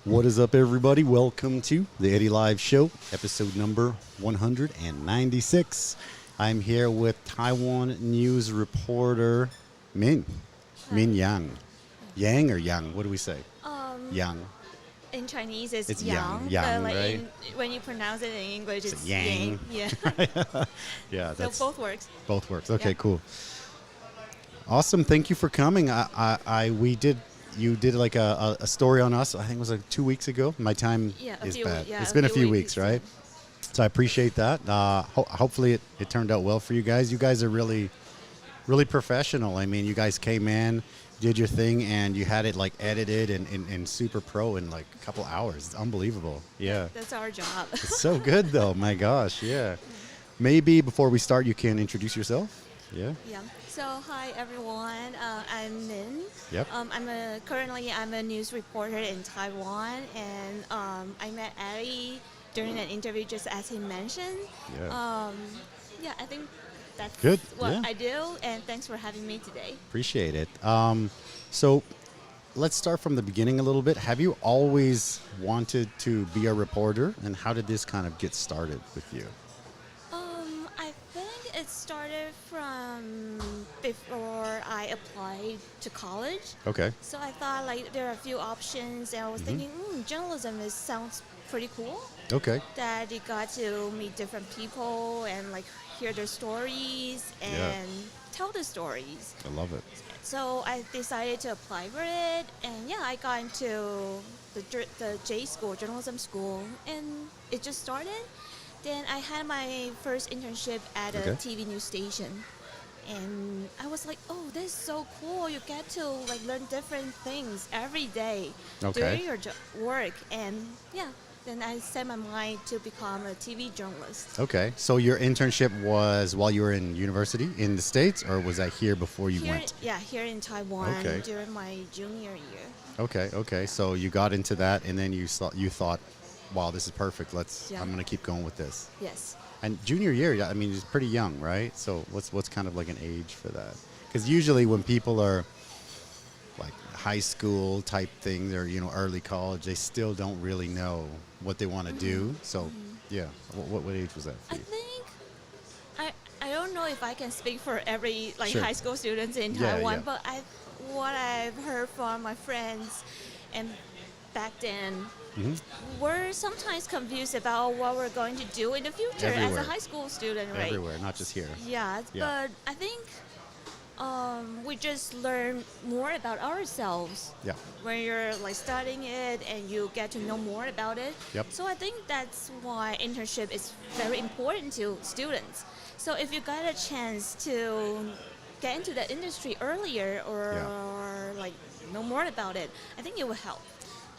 What is up, everybody? Welcome to the Eddy Live Show, episode number 196. I'm here with Taiwan news reporter Min Yang. Yang or Yang? What do we say? Yang. In Chinese, it's Yang. Yang, Yang, but right? When you pronounce it in English, it's Yang. Yeah. Yeah, So both works. Both works. Okay, Yeah. cool. Awesome. Thank you for coming. You did like a story on us. I think it was like 2 weeks ago. My time is bad. It's been a few weeks, right? So I appreciate that. Hopefully it turned out well for you guys. You guys are really, really professional. I mean, you guys came in, did your thing, and you had it like edited and super pro in like a couple hours. It's unbelievable. Yeah. That's our job. It's so good though. My gosh. Yeah. Maybe before we start, you can introduce yourself. Yeah. Yeah. So hi everyone. I'm Min. Yep. Currently I'm a news reporter in Taiwan, and I met Eddy during an interview, just as he mentioned. Yeah. I think that's Good. what Yeah. I do, and thanks for having me today. Appreciate it. So let's start from the beginning a little bit. Have you always wanted to be a reporter, and how did this kind of get started with you? I think it started from before I applied to college. Okay. So I thought like there are a few options, and I was thinking, journalism sounds pretty cool. Okay. That you got to meet different people and like hear their stories and tell the stories. I love it. So I decided to apply for it, and I got into the J school, journalism school, and it just started. Then I had my first internship at a TV news station, and I was like, oh, this is so cool. You get to like learn different things every day during your work, and then I set my mind to become a TV journalist. Okay. So your internship was while you were in university in the States, or was that here before you went? Yeah, here in Taiwan during my junior year. Okay. So you got into that, and then you thought, wow, this is perfect. I'm going to keep going with this. Yes. And junior year, I mean, it's pretty young, right? So what's kind of like an age for that? Because usually when people are like high school type thing, or early college, they still don't really know what they want to do. So what age was that for you? I think I don't know if I can speak for every high school students in Yeah, Taiwan, yeah. but what I've heard from my friends and back then. We're sometimes confused about what we're going to do in the future as a high school student, right? Everywhere, not just here. Yeah, but I think we just learn more about ourselves. Yeah. When you're like studying it and you get to know more about it. Yep. So I think that's why internship is very important to students. So if you got a chance to get into the industry earlier or like know more about it, I think it will help.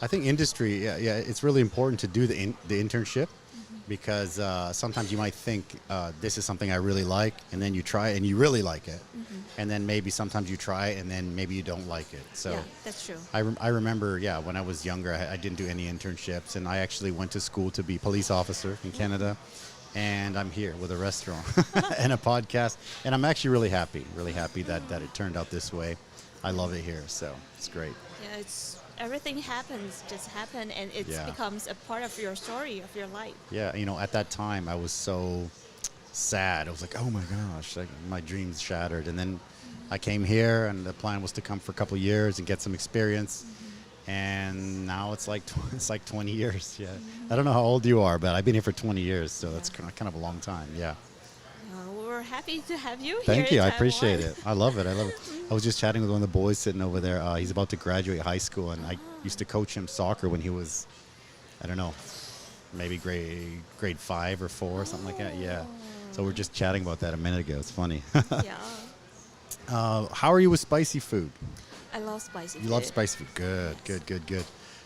I think industry, it's really important to do the internship because sometimes you might think this is something I really like, and then you try it and you really like it, and then maybe sometimes you try it and then maybe you don't like it. So that's true. I remember, when I was younger, I didn't do any internships, and I actually went to school to be a police officer in Canada, and I'm here with a restaurant and a podcast, and I'm actually really happy that it turned out this way. I love it here, so it's great. Yeah, everything just happen, and it becomes a part of your story, of your life. Yeah, at that time I was so sad. I was like, oh my gosh, my dreams shattered. And then I came here, and the plan was to come for a couple of years and get some experience. And now it's like 20 years. Yeah, I don't know how old you are, but I've been here for 20 years, so that's kind of a long time. Yeah. We're happy to have you here. Thank you. In I Taiwan. appreciate it. I love it. I was just chatting with one of the boys sitting over there. He's about to graduate high school, and I used to coach him soccer when he was, I don't know, maybe grade 5 or 4 or something like that. Yeah. So we're just chatting about that a minute ago. It's funny. Yeah. How are you with spicy food? I love spicy food. You love spicy food. Good.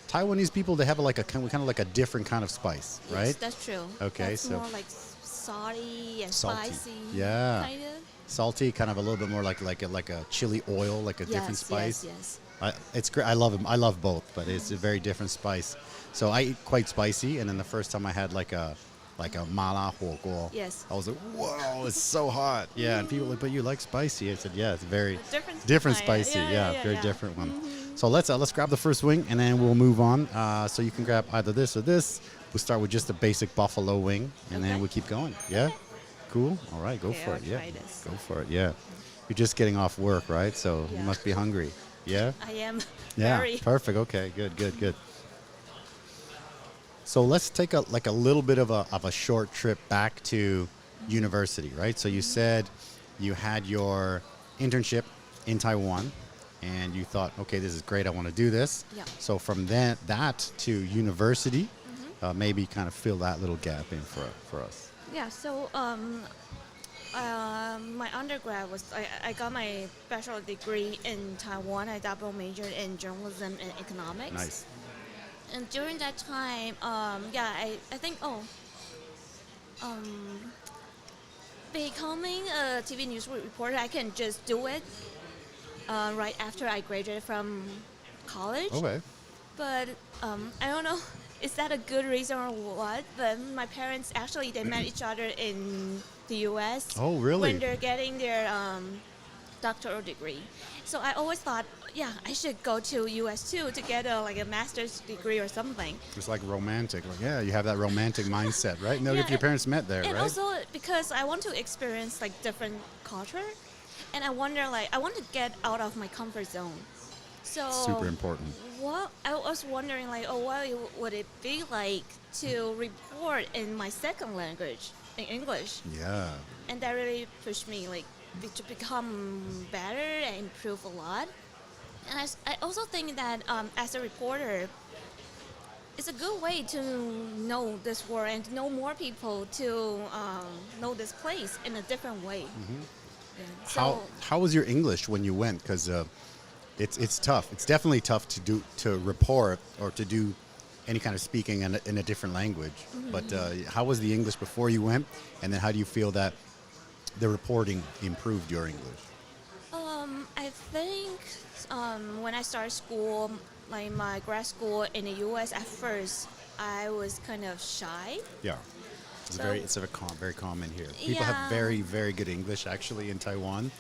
Taiwanese people, they have like a kind of like a different kind of spice, right? Yes, that's true. Okay, that's so more like salty and salty. spicy. Yeah. Kind of. Salty, kind of a little bit more like a chili oil, like a different spice. Yes. It's great. I love them. I love both, but it's a very different spice. So I eat quite spicy, and then the first time I had like a mala huoguo. Yes. I was like, whoa, it's so hot. Yeah, and people were like, but you like spicy? I said, yeah, it's very Different spicy. Yeah, Very different one. So let's grab the first wing, and then we'll move on. So you can grab either this or this. We'll start with just a basic buffalo wing, and then we'll keep going. Yeah? Okay. Cool? All right, go for I'll it. Yeah. try this. Go for it, yeah. You're just getting off work, right? So you must be hungry. Yeah? I am. Yeah, Very. perfect. Okay, good. So let's take a little bit of a short trip back to university, right? So you said you had your internship in Taiwan, and you thought, okay, this is great. I want to do this. Yeah. So from that to university, maybe kind of fill that little gap in for us. Yeah, so my undergrad was, I got my bachelor degree in Taiwan. I double majored in journalism and economics. Nice. And during that time, I think, becoming a TV news reporter, I can just do it right after I graduated from college. Okay. But I don't know, is that a good reason or what? But my parents actually, they met each other in the U.S. Oh, really? When they're getting their doctoral degree. So I always thought, yeah, I should go to U.S. too to get a master's degree or something. It's like romantic. Like, yeah, you have that romantic mindset, right? No, if your parents met there, and right? also because I want to experience different culture, and I wonder I want to get out of my comfort zone. So Super important. What I was wondering, what would it be like to report in my second language, in English? Yeah. And that really pushed me to become better and improve a lot. And I also think that as a reporter, it's a good way to know this world and to know more people, to know this place in a different way. Mm-hmm. Yeah. So How was your English when you went? Because it's tough. It's definitely tough to report or to do any kind of speaking in a different language. Mm-hmm. But how was the English before you went? And then how do you feel that the reporting improved your English? I think when I started school, my grad school in the U.S., at first, I was kind of shy. Yeah. It's very common here. People have very, very good English, actually, in Taiwan,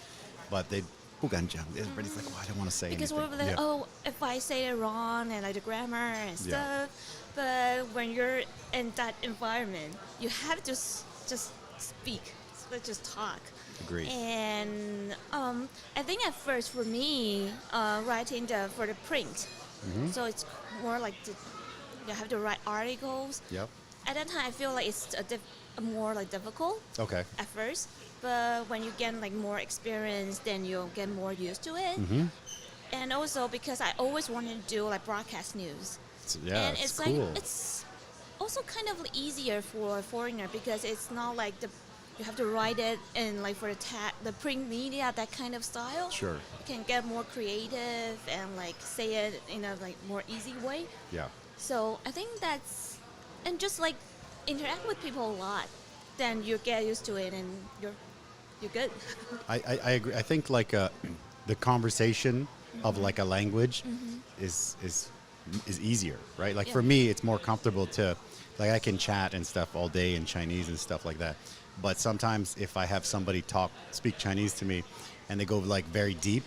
but they 不敢讲. Everybody's like, I don't want to say because anything. Because we're like, if I say it wrong and the grammar and stuff. But when you're in that environment, you have to just speak, just talk. Agreed. And I think at first for me, writing for the print, so it's more like you have to write articles. Yep. At that time, I feel like it's more difficult. Okay. At first, but when you get more experience, then you'll get more used to it. Mm-hmm. And also because I always wanted to do broadcast news. And it's cool. It's also kind of easier for a foreigner because it's not you have to write it in for the print media, that kind of style. Sure. You can get more creative and say it in a more easy way. Yeah. So I think that's, and just interact with people a lot, then you get used to it and you're good. I agree. I think the conversation of a language is easier, right? For me, it's more comfortable to I can chat and stuff all day in Chinese and stuff like that. But sometimes if I have somebody speak Chinese to me and they go very deep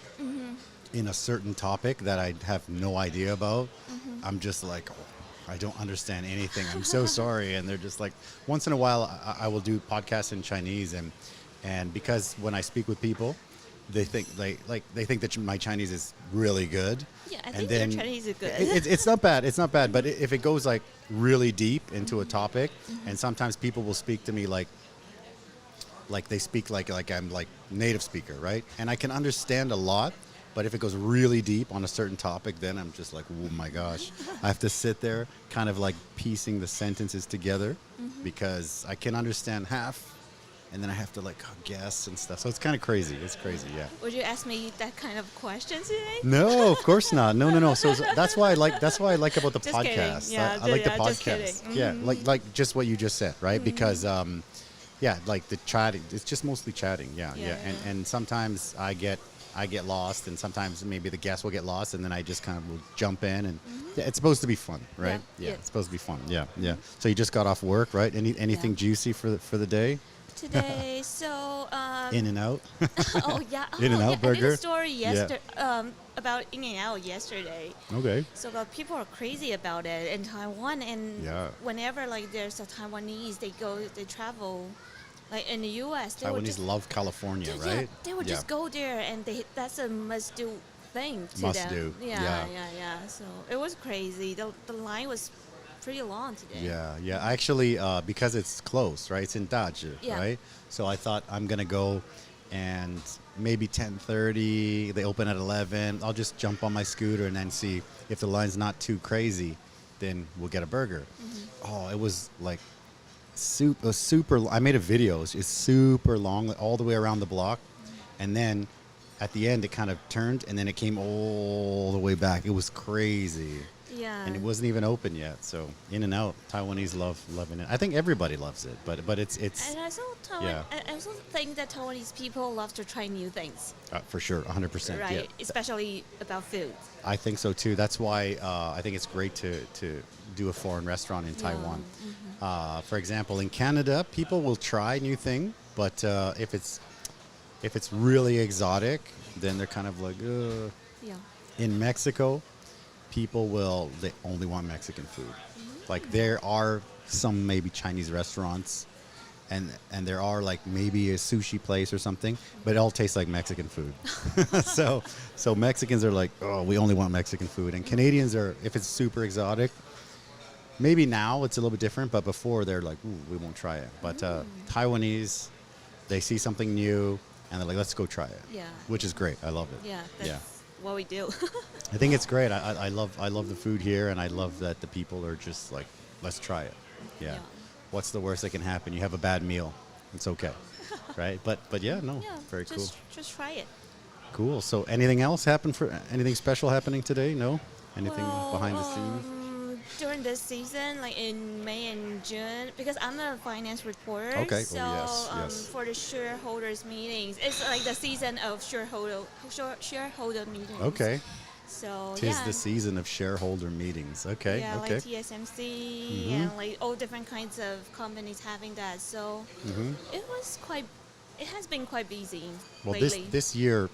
in a certain topic that I have no idea about, I'm just I don't understand anything. I'm so sorry. And they're just once in a while I will do podcasts in Chinese and because when I speak with people, they think they think that my Chinese is really good. Yeah, I think your Chinese is good. It's not bad. It's not bad. But if it goes really deep into a topic, and sometimes people will speak to me like they speak like I'm native speaker, right? And I can understand a lot. But if it goes really deep on a certain topic, then I'm just oh my gosh. I have to sit there kind of piecing the sentences together because I can understand half. And then I have to guess and stuff. So it's kind of crazy. It's crazy, yeah. Would you ask me that kind of question today? No, of course not. No. So that's why I like about the just podcast. Kidding. Yeah, I like the just podcast. Kidding. Yeah, just what you just said, right? Because the chatting, it's just mostly chatting. Yeah. And sometimes I get lost, and sometimes maybe the guest will get lost, and then I just kind of will jump in, and it's supposed to be fun, right? Yeah, it's supposed to be fun. Yeah. So you just got off work, right? Anything juicy for the day? today. So In-N-Out. oh yeah, In-N-Out burger. I did a story yesterday about In-N-Out yesterday. Okay. So people are crazy about it in Taiwan, and whenever like there's a Taiwanese, they travel. Like in the U.S., Taiwanese love California, right? Yeah, they would just go there, and that's a must-do thing to Must them. do. Yeah. So it was crazy. The line was pretty long today. Yeah. Actually, because it's close, right? It's in Dazhi, right? So I thought I'm gonna go, and maybe 10:30. They open at 11. I'll just jump on my scooter and then see if the line's not too crazy. Then we'll get a burger. Mm-hmm. Oh, it was like super. I made a video. It's super long, all the way around the block, and then at the end it kind of turned, and then it came all the way back. It was crazy. Yeah. And it wasn't even open yet. So In-N-Out, Taiwanese loving it. I think everybody loves it, but it's. And I also think that Taiwanese people love to try new things. For sure, 100%. Right, yeah. especially about food. I think so too. That's why I think it's great to do a foreign restaurant in Taiwan. Mm-hmm. For example, in Canada, people will try new thing, but if it's really exotic, then they're kind of like, ugh. Yeah. In Mexico, they only want Mexican food. Mm-hmm. Like there are some maybe Chinese restaurants, and there are like maybe a sushi place or something, but it all tastes like Mexican food. so Mexicans are like, oh, we only want Mexican food, and Canadians are, if it's super exotic, maybe now it's a little bit different, but before they're like, ooh, we won't try it. But Taiwanese, they see something new and they're like, let's go try it. Yeah. Which is great. I love it. Yeah. That's what we do. I think it's great. I love the food here, and I love that the people are just like, let's try it. Yeah. What's the worst that can happen? You have a bad meal. It's okay. Right? But very cool. Just try it. Cool. So anything else anything special happening today? No? Anything behind the scenes? During this season, like in May and June, because I'm a finance reporter. Okay. So Yes. for the shareholders meetings, it's like the season of shareholder meetings. Okay. So Tis the season of shareholder meetings. Okay. Yeah, okay. like TSMC and like all different kinds of companies having that. So it has been quite busy. Well, lately. this year,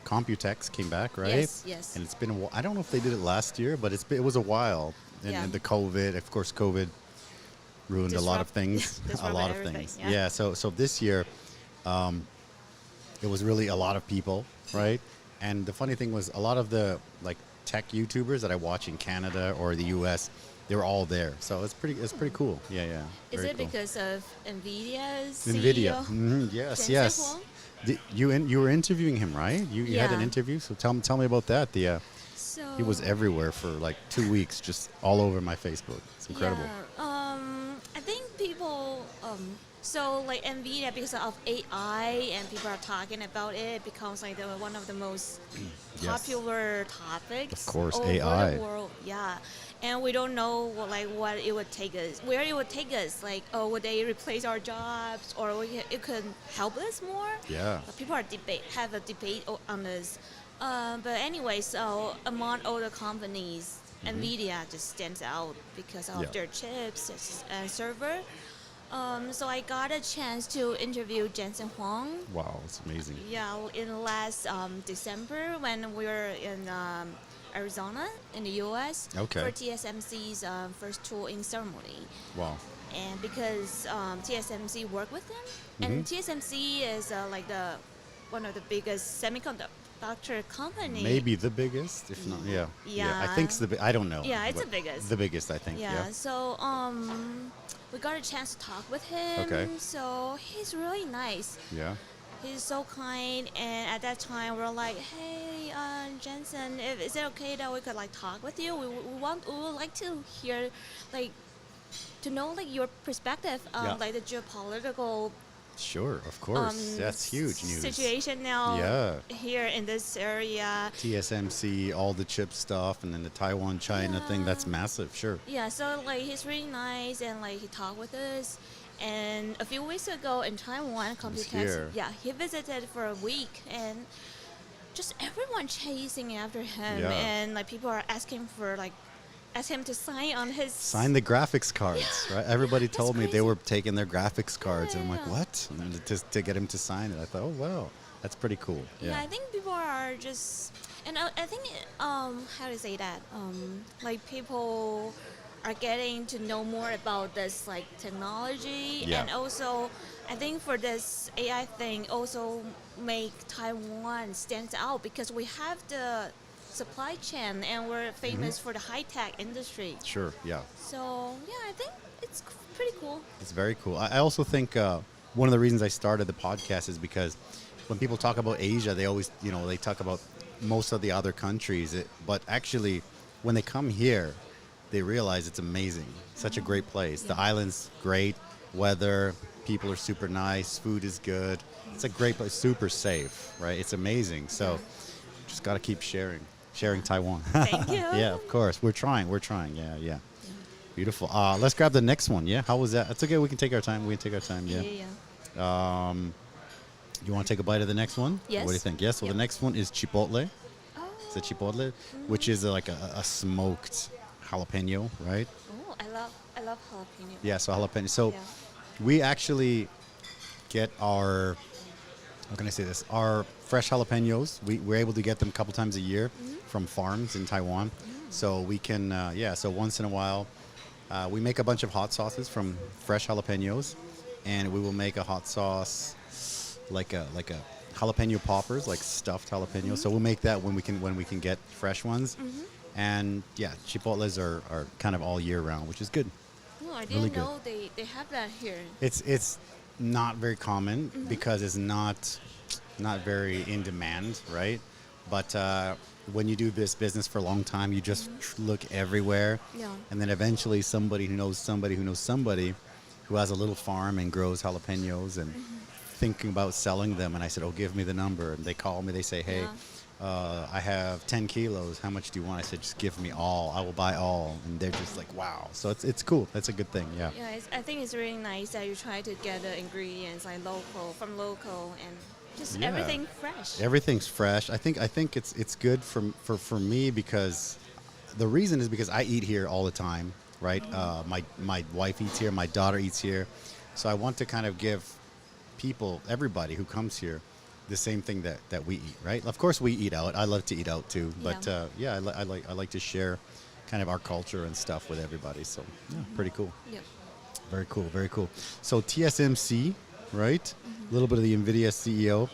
Computex came back, right? Yes. And it's been a while. I don't know if they did it last year, but it was a while. And the COVID, of course, COVID ruined a lot of things. A lot of things. Yeah. So this year, it was really a lot of people, right? And the funny thing was, a lot of the like tech YouTubers that I watch in Canada or the US, they were all there. So it's pretty cool. Yeah. Is it cool. Because of NVIDIA's NVIDIA. CEO? Mm-hmm. Yes. You were interviewing him, right? You had an interview. So tell me about that. He was everywhere for like 2 weeks, just all over my Facebook. It's incredible. Yeah. I think people. So like NVIDIA, because of AI and people are talking about it, becomes like one of the most popular topics. Of course, over AI. the world. Yeah, and we don't know what it would take us, where it would take us. Like, would they replace our jobs, or it could help us more? Yeah. But people have a debate on this. But anyway, so among all the companies, NVIDIA just stands out because of their chips and server. So I got a chance to interview Jensen Huang. Wow, it's amazing. Yeah, in last December when we were in Arizona in the U.S. For TSMC's first tooling ceremony. Wow. And because TSMC worked with them, and TSMC is like one of the biggest semiconductor company. Maybe the biggest, if not, yeah. I think it's I don't know. Yeah, it's the biggest. The biggest, I think. Yeah. So we got a chance to talk with him. Okay. So he's really nice. Yeah. He's so kind, and at that time we were like, "Hey, Jensen, is it okay that we could like talk with you? We would like to hear, like, to know like your perspective on like the geopolitical." Sure, of course. That's huge news. Situation now here in this area. TSMC, all the chip stuff, and then the Taiwan-China thing, that's massive, sure. Yeah, so like he's really nice, and like he talked with us. And a few weeks ago in Taiwan, Computex, he visited for a week, and just everyone chasing after him, and like people are asking for like ask him to sign on his... Sign the graphics cards, right? Everybody told me crazy. they were taking their graphics cards, and I'm like, what? And then to get him to sign it, I thought, oh, wow, that's pretty cool. Yeah, I think people are just... And I think, how to say that? Like, people are getting to know more about this, like, technology. Yeah. And also, I think for this AI thing, also make Taiwan stand out because we have the supply chain and we're famous for the high-tech industry. Sure, yeah. So, yeah, I think it's pretty cool. It's very cool. I also think one of the reasons I started the podcast is because when people talk about Asia, they always, they talk about most of the other countries. But actually, when they come here, they realize it's amazing. Such a great place. Yeah. The island's great. Weather, people are super nice. Food is good. It's a great place. Super safe, right? It's amazing. So just got to keep sharing Taiwan. Thank you. Yeah, of course. We're trying. Yeah. Beautiful. Let's grab the next one. Yeah, how was that? It's okay. We can take our time. Yeah. You want to take a bite of the next one? Yes. What do you think? Yes. Well, the next one is chipotle. Oh. It's a chipotle, which is like a smoked jalapeno, right? Oh, I love jalapeno. Yeah, so jalapeno. So we actually get our, how can I say this? Our fresh jalapenos. We're able to get them a couple times a year from farms in Taiwan. So we can, so once in a while, we make a bunch of hot sauces from fresh jalapenos, and we will make a hot sauce like a jalapeno poppers, like stuffed jalapenos. So we'll make that when we can get fresh ones. And yeah, chipotles are kind of all year round, which is good. No, I didn't know they have that here. It's not very common because it's not very in demand, right? But when you do this business for a long time, you just look everywhere. Yeah. And then eventually somebody who knows somebody who has a little farm and grows jalapenos and thinking about selling them. And I said, oh, give me the number. And they call me. They say, hey, I have 10 kilos. How much do you want? I said, just give me all. I will buy all. And they're just like, wow. So it's cool. That's a good thing. Yeah. Yeah, I think it's really nice that you try to get the ingredients like local and just everything fresh. Everything's fresh. I think it's good for me because the reason is because I eat here all the time, right? My wife eats here. My daughter eats here. So I want to kind of give everybody who comes here, the same thing that we eat, right? Of course, we eat out. I love to eat out too, but I like to share kind of our culture and stuff with everybody. So pretty cool. Yep. Very cool. Very cool. So TSMC, right? A little bit of the NVIDIA CEO.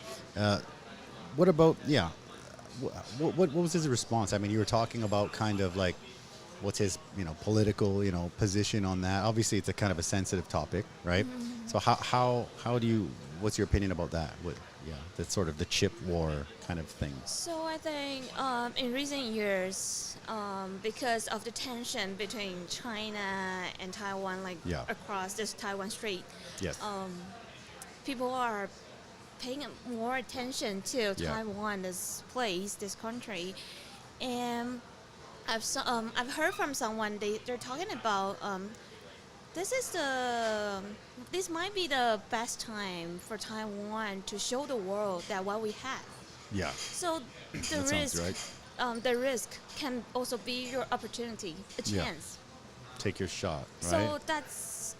What about what was his response? I mean, you were talking about kind of like what's his political position on that. Obviously, it's a kind of a sensitive topic, right? So how do you? What's your opinion about that? That's sort of the chip war kind of thing. So I think in recent years, because of the tension between China and Taiwan, across this Taiwan Strait, people are paying more attention to Taiwan, this place, this country, and I've heard from someone they're talking about. This might be the best time for Taiwan to show the world that what we have. Yeah. So the risk can also be your opportunity, a chance. Take your shot, right? So that's,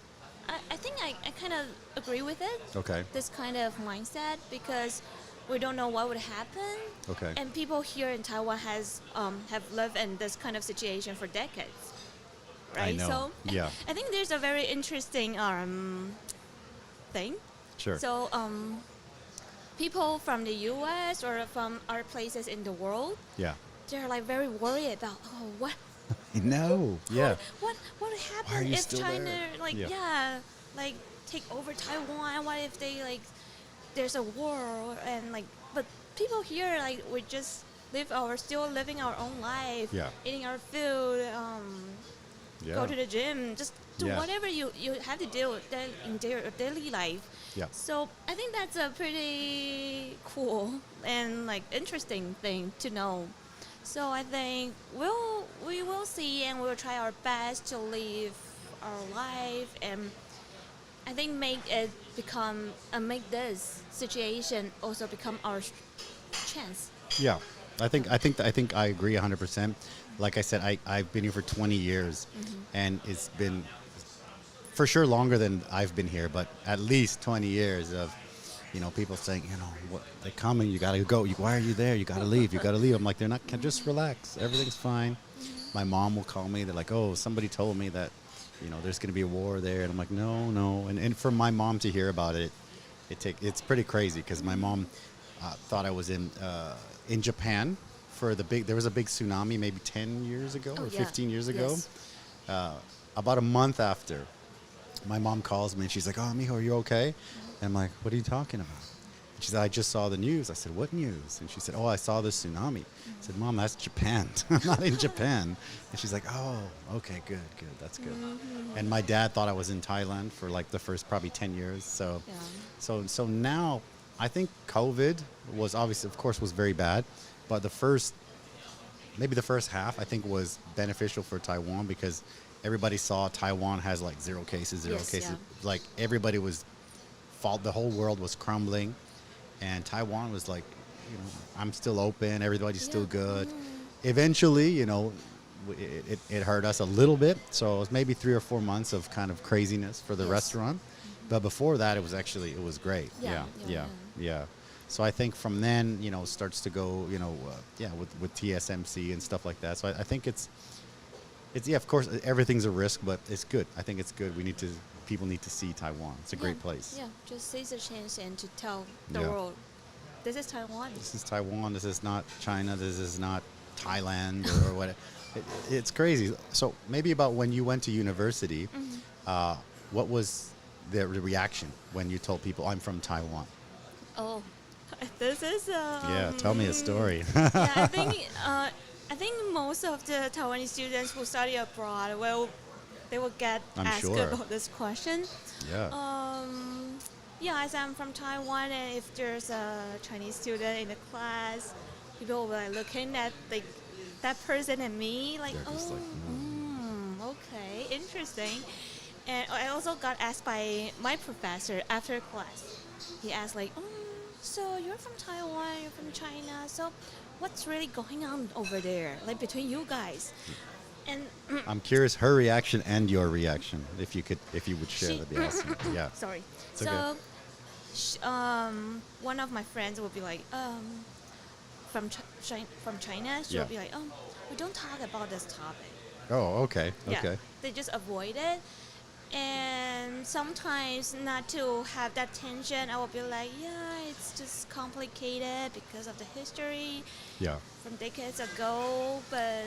I think I kind of agree with it. Okay. This kind of mindset because we don't know what would happen. Okay. And people here in Taiwan have lived in this kind of situation for decades. Right? I know. So I think there's a very interesting thing. Sure. So people from the U.S. or from other places in the world, they're like very worried about what. No. Yeah. What would happen if China take over Taiwan? What if they there's a war and but people here we just still living our own life, eating our food. Go to the gym, just do whatever you have to do in your daily life. Yeah. So I think that's a pretty cool and interesting thing to know. So I think we will see and we'll try our best to live our life and I think make this situation also become our chance. Yeah. I think I agree 100%. like I said, I've been here for 20 years, and it's been for sure longer than I've been here, but at least 20 years of, people saying, what, they're coming, you got to go. Why are you there? You got to leave. You got to leave. I'm like, they're not, just relax. Everything's fine. My mom will call me. They're like, oh, somebody told me that, there's going to be a war there. And I'm like, no. And for my mom to hear about it, it's pretty crazy because my mom thought I was in Japan for there was a big tsunami maybe 10 years ago or 15 years ago. Yes. About a month after, my mom calls me and she's like, oh, mijo, are you okay? And I'm like, what are you talking about? And she said, I just saw the news. I said, what news? And she said, oh, I saw the tsunami. I said, Mom, that's Japan. I'm not in Japan. And she's like, oh, okay, good. That's good. And my dad thought I was in Thailand for like the first probably 10 years. So now I think COVID was obviously, of course, was very bad. But maybe the first half, I think was beneficial for Taiwan because everybody saw Taiwan has like zero cases. Yeah. Like everybody was, the whole world was crumbling. And Taiwan was like, I'm still open. Everybody's still good. Eventually, it hurt us a little bit. So it was maybe 3 or 4 months of kind of craziness for the restaurant. But before that, it was great. Yeah. So I think from then, starts to go, with TSMC and stuff like that. So I think it's of course, everything's a risk, but it's good. I think it's good. People need to see Taiwan. It's a great place. Yeah, just seize the chance and to tell the world, this is Taiwan. This is Taiwan. This is not China. This is not Thailand or whatever. It's crazy. So maybe about when you went to university, what was the reaction when you told people, I'm from Taiwan? Oh, this is... tell me a story. I think most of the Taiwanese students who study abroad, they will get asked about this question. As I'm from Taiwan, and if there's a Chinese student in the class, people will be like looking at that person and me, like, okay, interesting. And I also got asked by my professor after class. He asked like, so you're from Taiwan, you're from China, so what's really going on over there, like between you guys? And I'm curious her reaction and your reaction, if you would share, that'd be awesome. Yeah. Sorry. It's okay. One of my friends will be like, from China, she'll be like, we don't talk about this topic. Oh, okay. Yeah, Okay. they just avoid it. And sometimes not to have that tension, I will be like, it's just complicated because of the history from decades ago. But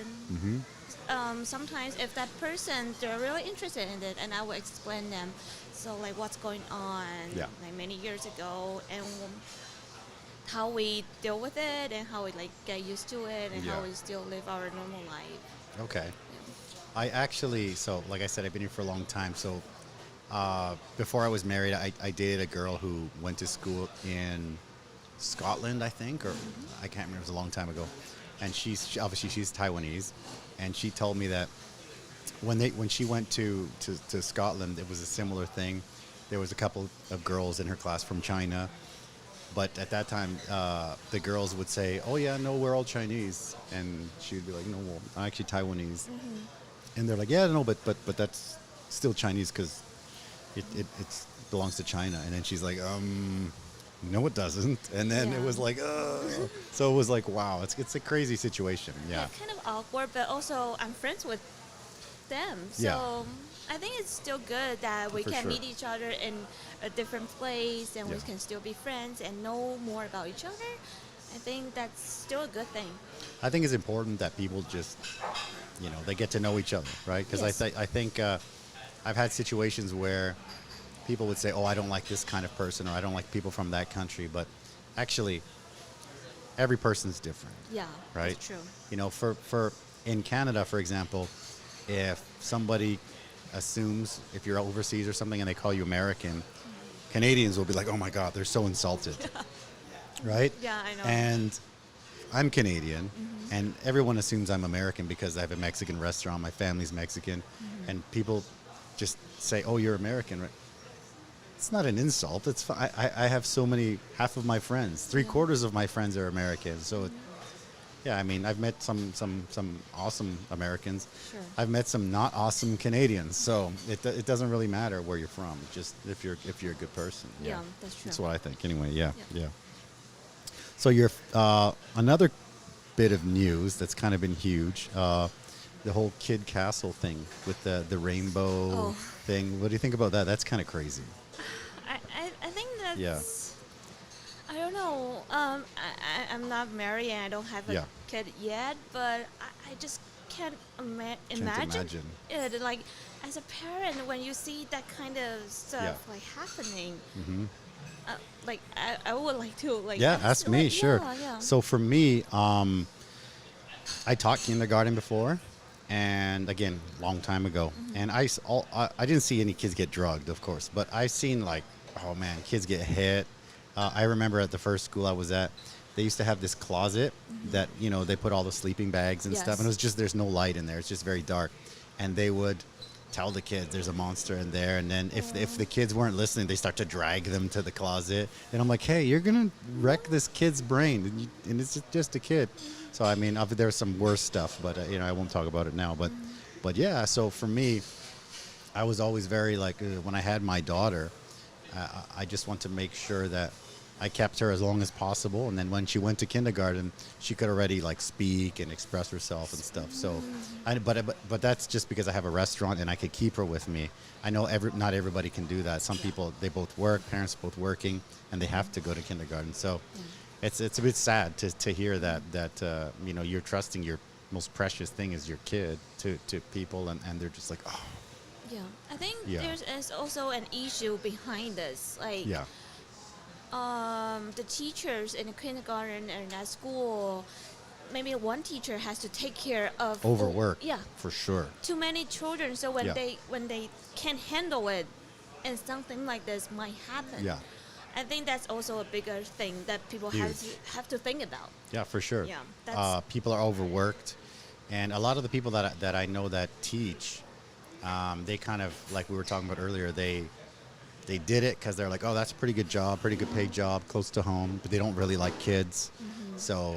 sometimes if that person, they're really interested in it, and I will explain them. So like what's going on like many years ago, and how we deal with it, and how we like get used to it, and how we still live our normal life. Okay. I actually, so like I said, I've been here for a long time. So before I was married, I dated a girl who went to school in Scotland, I think, or I can't remember. It was a long time ago. And she's Taiwanese, and she told me that when she went to Scotland, it was a similar thing. There was a couple of girls in her class from China, but at that time, the girls would say, "Oh yeah, no, we're all Chinese," and she would be like, "No, well, I'm actually Taiwanese." And they're like, "Yeah, no, but that's still Chinese because it belongs to China." And then she's like, "No, it doesn't." And then it was like, so it was like, wow, it's a crazy situation. Yeah, kind of awkward, but also I'm friends with them, so I think it's still good that we can meet each other in a different place, and we can still be friends and know more about each other. I think that's still a good thing. I think it's important that people just, they get to know each other, right? Because I think I've had situations where people would say, "Oh, I don't like this kind of person," or "I don't like people from that country," but actually, every person's different. Yeah, right. That's true. For in Canada, for example, if somebody assumes if you're overseas or something and they call you American, Canadians will be like, "Oh my God, they're so insulted," right? Yeah, I know. And I'm Canadian, and everyone assumes I'm American because I have a Mexican restaurant. My family's Mexican, and people just say, "Oh, you're American," right? It's not an insult. It's I have so many. Half of my friends, 3/4 of my friends are American. So yeah, I mean, I've met some awesome Americans. Sure. I've met some not awesome Canadians. So it doesn't really matter where you're from, just if you're a good person. Yeah, that's true. That's what I think. Anyway, yeah. Yeah. So you're another bit of news that's kind of been huge. The whole Kid Castle thing with the rainbow thing. What do you think about that? That's kind of crazy. I think that's... I don't know. I'm not married and I don't have a kid yet, but I just can't imagine it. Like, as a parent, when you see that kind of stuff like happening, like I would like to like. Yeah, ask me, sure. Yeah. So for me, I taught kindergarten before, and again, long time ago, and I didn't see any kids get drugged, of course, but I've seen like, oh man, kids get hit. I remember at the first school I was at, they used to have this closet that, they put all the sleeping bags and stuff. And it was just, there's no light in there. It's just very dark. And they would tell the kids there's a monster in there. And then if the kids weren't listening, they start to drag them to the closet. And I'm like, hey, you're going to wreck this kid's brain. And it's just a kid. So, I mean, there's some worse stuff, but, I won't talk about it now. But yeah, so for me, I was always very like, when I had my daughter, I just want to make sure that I kept her as long as possible, and then when she went to kindergarten, she could already like speak and express herself and stuff. So, but that's just because I have a restaurant and I could keep her with me. I know not everybody can do that. Some people, they both work, parents both working, and they have to go to kindergarten. So, it's a bit sad to hear that you're trusting your most precious thing is your kid to people, and they're just like, oh. Yeah, I think there's also an issue behind this, like. Yeah. The teachers in the kindergarten and at school, maybe one teacher has to take care of overwork. Yeah, for sure. Too many children, so when they can't handle it, and something like this might happen. Yeah, I think that's also a bigger thing that people have to think about. Yeah, for sure. Yeah, people are overworked, and a lot of the people that I know that teach, they kind of, like we were talking about earlier, they did it because they're like, oh, that's a pretty good job, pretty good paid job, close to home, but they don't really like kids. So,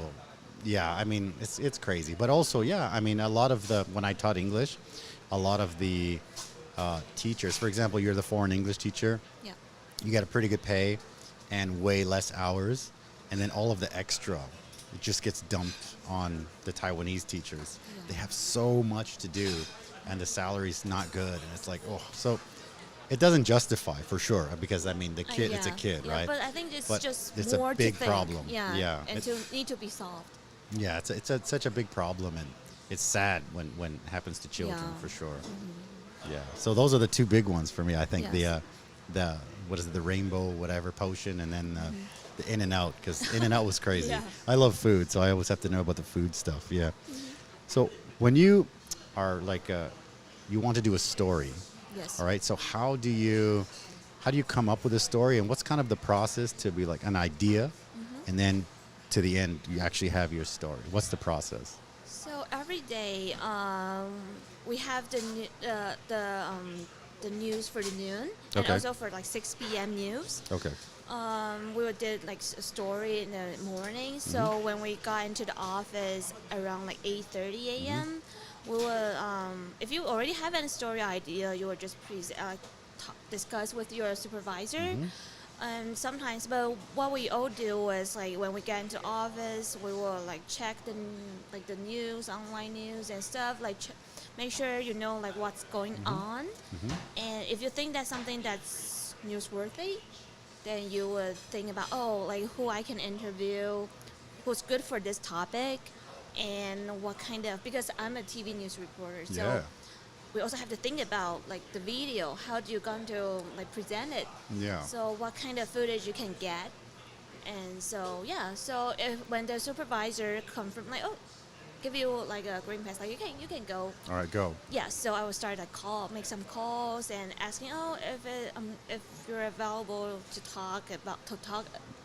yeah, I mean, it's crazy. But also, I mean, a lot of when I taught English, a lot of the teachers, for example, you're the foreign English teacher, you get a pretty good pay and way less hours, and then all of the extra, it just gets dumped on the Taiwanese teachers. They have so much to do, and the salary's not good, and it's like, oh, so... It doesn't justify, for sure, because, I mean, the kid, it's a kid, right? But I think it's just it's more a big to think. problem. Yeah. And to need to be solved. Yeah, it's such a big problem, and it's sad when it happens to children, for sure. Yeah. So those are the two big ones for me. I think the what is it, the rainbow whatever potion, and then the In-N-Out, because In-N-Out was crazy. I love food, so I always have to know about the food stuff. Yeah. So when you are like you want to do a story. Yes. All right. So how do you come up with a story, and what's kind of the process to be like an idea, and then to the end you actually have your story? What's the process? So every day we have the news for the noon, and also for like 6 p.m. news. Okay. We did like a story in the morning. So when we got into the office around like 8:30 a.m. We will, if you already have any story idea, you will just please discuss with your supervisor. And sometimes, but what we all do is like when we get into office, we will like check the news, online news and stuff. Like make sure you know like what's going on. And if you think that's something that's newsworthy, then you would think about like who I can interview, who's good for this topic. And what kind of, because I'm a TV news reporter, so we also have to think about like the video. How do you going to like present it? Yeah. So what kind of footage you can get, and so so when the supervisor confirm like give you like a green pass, like you can go. All right, go. Yeah. So I will start make some calls and asking if you're available to talk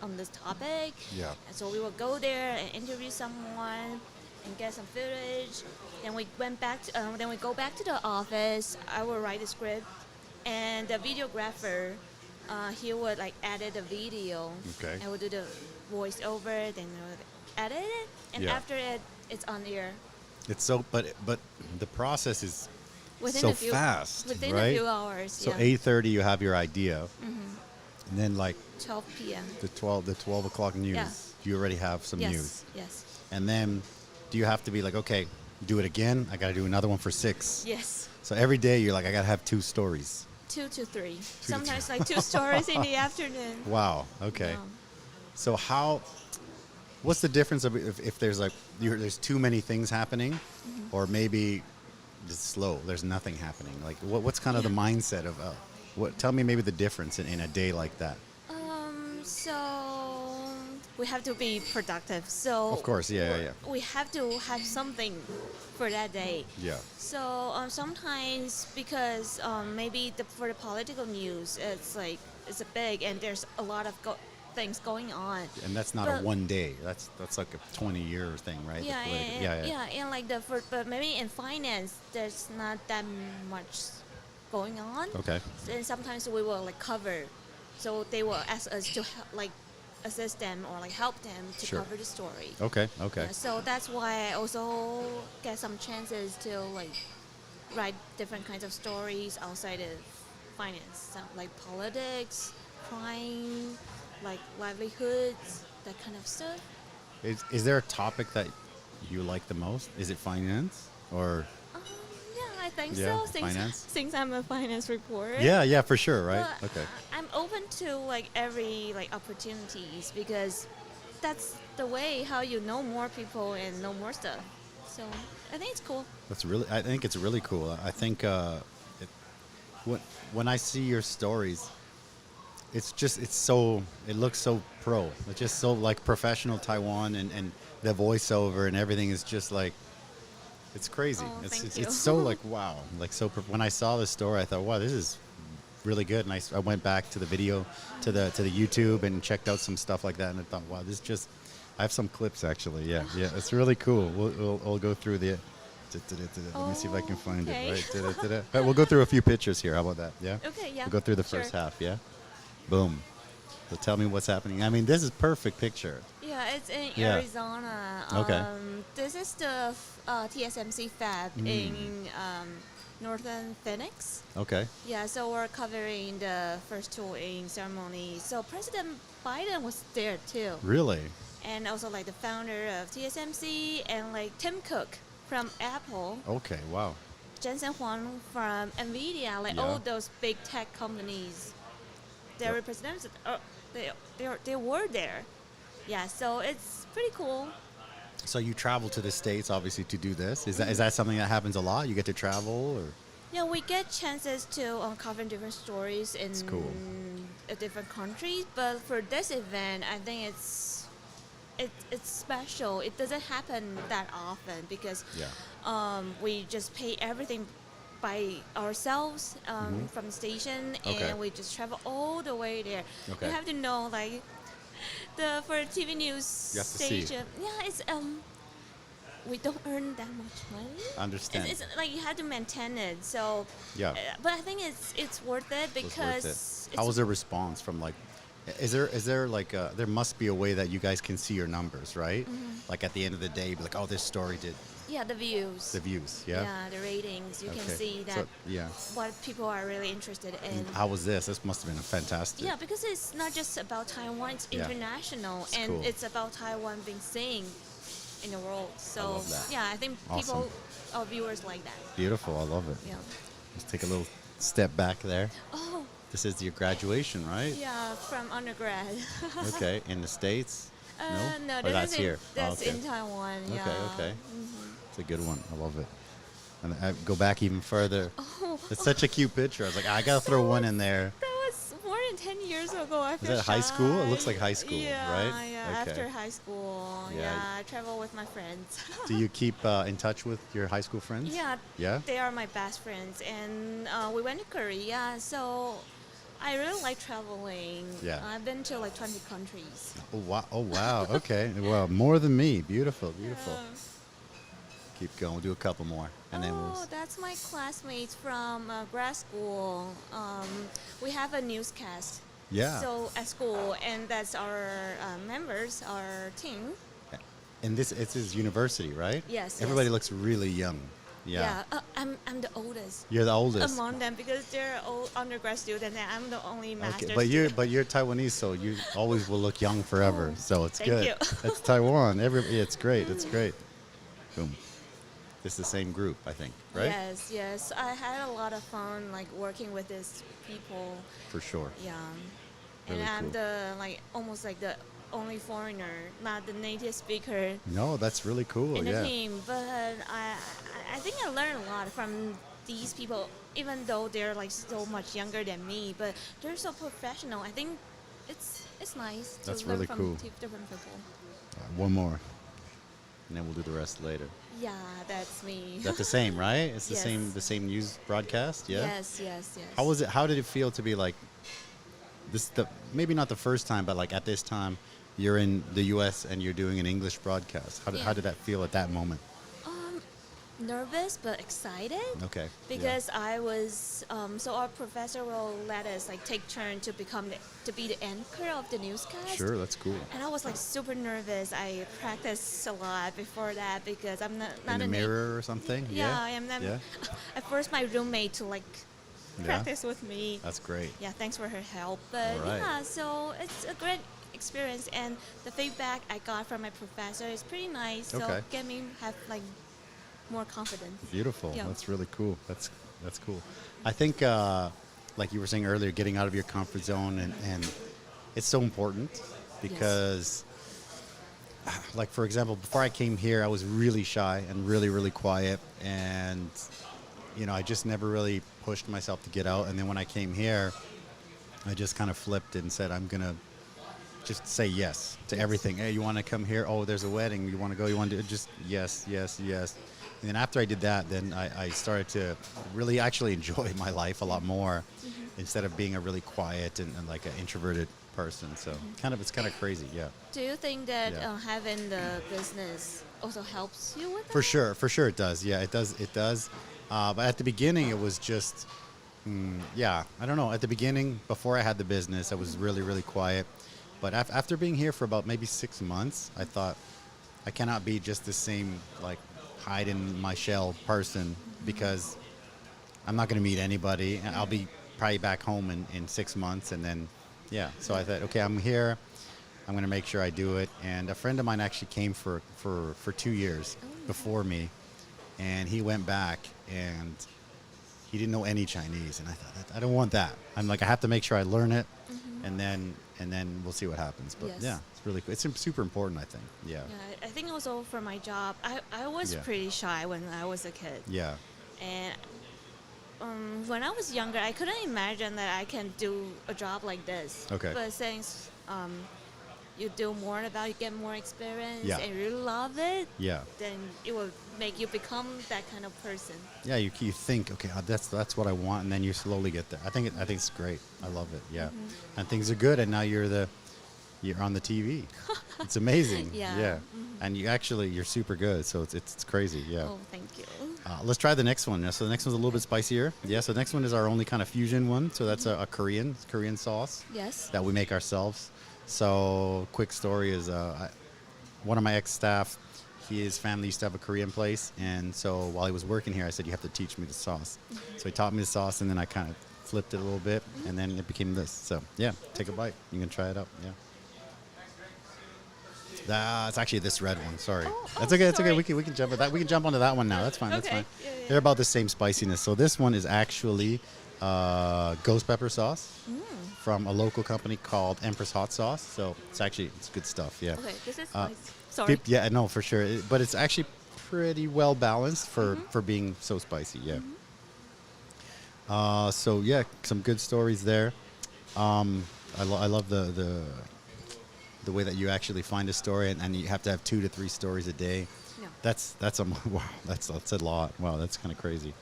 on this topic. Yeah. And so we will go there and interview someone and get some footage. Then we go back to the office. I will write the script, and the videographer, he would like edit the video. Okay. I would do the voiceover, then edit it, and after it's on air. It's so, but the process is Within so a few, fast, within right? a few hours. So 8:30, you have your idea, and then like 12 p.m. the 12 o'clock news, you already have some news. Yes. And then, do you have to be like, okay, do it again? I got to do another one for 6. Yes. So every day you're like, I got to have 2 stories. 2 to 3. Sometimes like 2 stories in the afternoon. Wow. Okay. So what's the difference of if there's like there's too many things happening, or maybe it's slow, there's nothing happening? Like what's kind of the mindset of tell me maybe the difference in a day like that. So we have to be productive. So of course, yeah. We have to have something for that day. Yeah. So sometimes because maybe for the political news, it's a big and there's a lot of things going on. And that's not a one day. That's like a 20-year thing, right? Yeah. And like but maybe in finance, there's not that much going on. Okay. And sometimes we will like cover, so they will ask us to like assist them or like help them to cover the story. Okay. Yeah, so that's why I also get some chances to like write different kinds of stories outside of finance, so, like politics, crime, like livelihoods, that kind of stuff. Is there a topic that you like the most? Is it finance or? Yeah, I think Yeah, so. finance? Since I'm a finance reporter. Yeah, for sure, right? But Okay. I'm open to like every like opportunities because that's the way how you know more people and know more stuff. So I think it's cool. I think it's really cool. I think when I see your stories, it looks so pro. It's just so like professional Taiwan, and the voiceover and everything is just like, it's crazy. Oh, It's so like, wow. Like when I saw the story, I thought, wow, this is really good. And I went back to the video, to the YouTube, and checked out some stuff like that, and I thought, wow, I have some clips actually. Yeah, it's really cool. We'll go through the. Let me see if I can find it. Right, right, we'll go through a few pictures here. How about that? Yeah. Okay. Yeah. We'll go through the first half. Yeah. Boom. So tell me what's happening. I mean, this is perfect picture. Yeah, it's in Arizona. Okay. This is the TSMC fab in northern Phoenix. Okay. Yeah, so we're covering the first tooling ceremony. So President Biden was there too. Really? And also like the founder of TSMC and like Tim Cook from Apple. Okay. Wow. Jensen Huang from NVIDIA, like all those big tech companies. Their representatives, they were there. Yeah, so it's pretty cool. So you travel to the States, obviously, to do this. Is that something that happens a lot? You get to travel, or? Yeah, we get chances to cover different stories in different countries. But for this event, I think it's special. It doesn't happen that often because we just pay everything by ourselves from the station, and we just travel all the way there. Okay. You have to know, like, for TV news station, it's we don't earn that much money. Understand. It's like you have to maintain it. So but I think it's worth it because. How was the response from like? Is there like there must be a way that you guys can see your numbers, right? Like at the end of the day, be like, oh, this story did. Yeah, the views. The views, yeah. Yeah, the ratings. You can see that. What people are really interested in. How was this? This must have been fantastic. Yeah, because it's not just about Taiwan; it's international, it's and cool. it's about Taiwan being seen in the world. So I love that. yeah, I think our viewers like that. Beautiful, I love it. Yeah. Let's take a little step back there. Oh. This is your graduation, right? Yeah, from undergrad. Okay, in the States? No, that's here. That's in Taiwan. Yeah. Okay. It's a good one. I love it. And I go back even further. It's such a cute picture. I was like, I gotta throw one in there. That was more than 10 years ago. I feel Is that high school? It looks like high school, right? Yeah, okay. after high school. Yeah, I travel with my friends. Do you keep in touch with your high school friends? Yeah. They are my best friends, and we went to Korea, so I really like traveling. Yeah. I've been to like 20 countries. Oh wow. Okay. Well, more than me. Beautiful. Yeah. Keep going. We'll do a couple more, and then we'll. That's my classmates from grad school. We have a newscast. Yeah. So at school, and that's our members, our team. And it's his university, right? Yes. Everybody looks really young. Yeah. I'm the oldest. You're the oldest among them because they're all undergrad students and I'm the only master's student. But you're Taiwanese, so you always will look young forever. So it's good. Thank you. That's Taiwan. It's great. It's great. Boom. It's the same group, I think, right? Yes. I had a lot of fun like working with these people. For sure. Yeah. Really and I'm cool. the almost like the only foreigner, not the native speaker. No, that's really cool. In the team, but I think I learned a lot from these people, even though they're like so much younger than me. But they're so professional. I think it's nice That's to learn really from cool. different people. One more, and then we'll do the rest later. Yeah, that's me. That's the same, right? It's the Yes. same news broadcast. Yeah. Yes. How was it? How did it feel to be like this? Maybe not the first time, but like at this time, you're in the U.S. and you're doing an English broadcast. How did that feel at that moment? Nervous but excited. Okay. Because I was so our professor will let us like take turn to be the anchor of the newscast. Sure, that's cool. And I was like super nervous. I practiced a lot before that because I'm not In the a mirror or something. Yeah, I am. Yeah. I forced my roommate to like practice with me. That's great. Yeah, thanks for her help. But All right. yeah, so it's a great experience, and the feedback I got from my professor is pretty nice. So Okay. get me have like more confidence. Beautiful. Yeah. That's really cool. That's cool. I think, like you were saying earlier, getting out of your comfort zone and it's so important because, like for example, before I came here, I was really shy and really, really quiet, and I just never really pushed myself to get out. And then when I came here, I just kind of flipped it and said, I'm gonna just say yes to everything. Hey, you want to come here? Oh, there's a wedding. You want to go? You want to do? Just yes. And then after I did that, then I started to really actually enjoy my life a lot more instead of being a really quiet and like an introverted person. So it's kind of crazy, yeah. Do you think that having the business also helps you with that? For sure it does. Yeah, it does. But at the beginning, it was just, I don't know. At the beginning, before I had the business, I was really, really quiet. But after being here for about maybe 6 months, I thought I cannot be just the same like hide in my shell person because I'm not going to meet anybody. I'll be probably back home in 6 months, and then so I thought, okay, I'm here, I'm going to make sure I do it. And a friend of mine actually came for 2 years before me, and he went back and he didn't know any Chinese, and I thought, I don't want that. I'm like, I have to make sure I learn it, and then we'll see what happens. But it's really cool. It's super important, I think. Yeah, I think also for my job, I was pretty shy when I was a kid. Yeah. And when I was younger, I couldn't imagine that I can do a job like this. Okay. But since you do more about, you get more experience, and you love it, then it will make you become that kind of person. Yeah, you think, okay, that's what I want, and then you slowly get there. I think it's great. I love it. Yeah, and things are good, and now you're on the TV. It's amazing. And you're super good. So it's crazy. Yeah. Oh, thank you. Let's try the next one. So the next one's a little bit spicier. Yeah. So the next one is our only kind of fusion one. So that's a Korean sauce. Yes. That we make ourselves. So quick story is one of my ex-staff, his family used to have a Korean place, and so while he was working here, I said, you have to teach me the sauce. So he taught me the sauce, and then I kind of flipped it a little bit, and then it became this. So take a bite. You can try it out. It's actually this red one. Sorry. That's okay. It's okay. We can jump at that. We can jump onto that one now. That's fine. That's fine. They're about the same spiciness. So this one is actually ghost pepper sauce from a local company called Empress Hot Sauce. So it's good stuff. Yeah. Okay, this is nice. Sorry. Yeah, no, for sure. But it's actually pretty well balanced for being so spicy. Yeah. Some good stories there. I love the way that you actually find a story, and you have to have 2 to 3 stories a day. Yeah. That's wow. That's a lot. Wow, that's kind of crazy.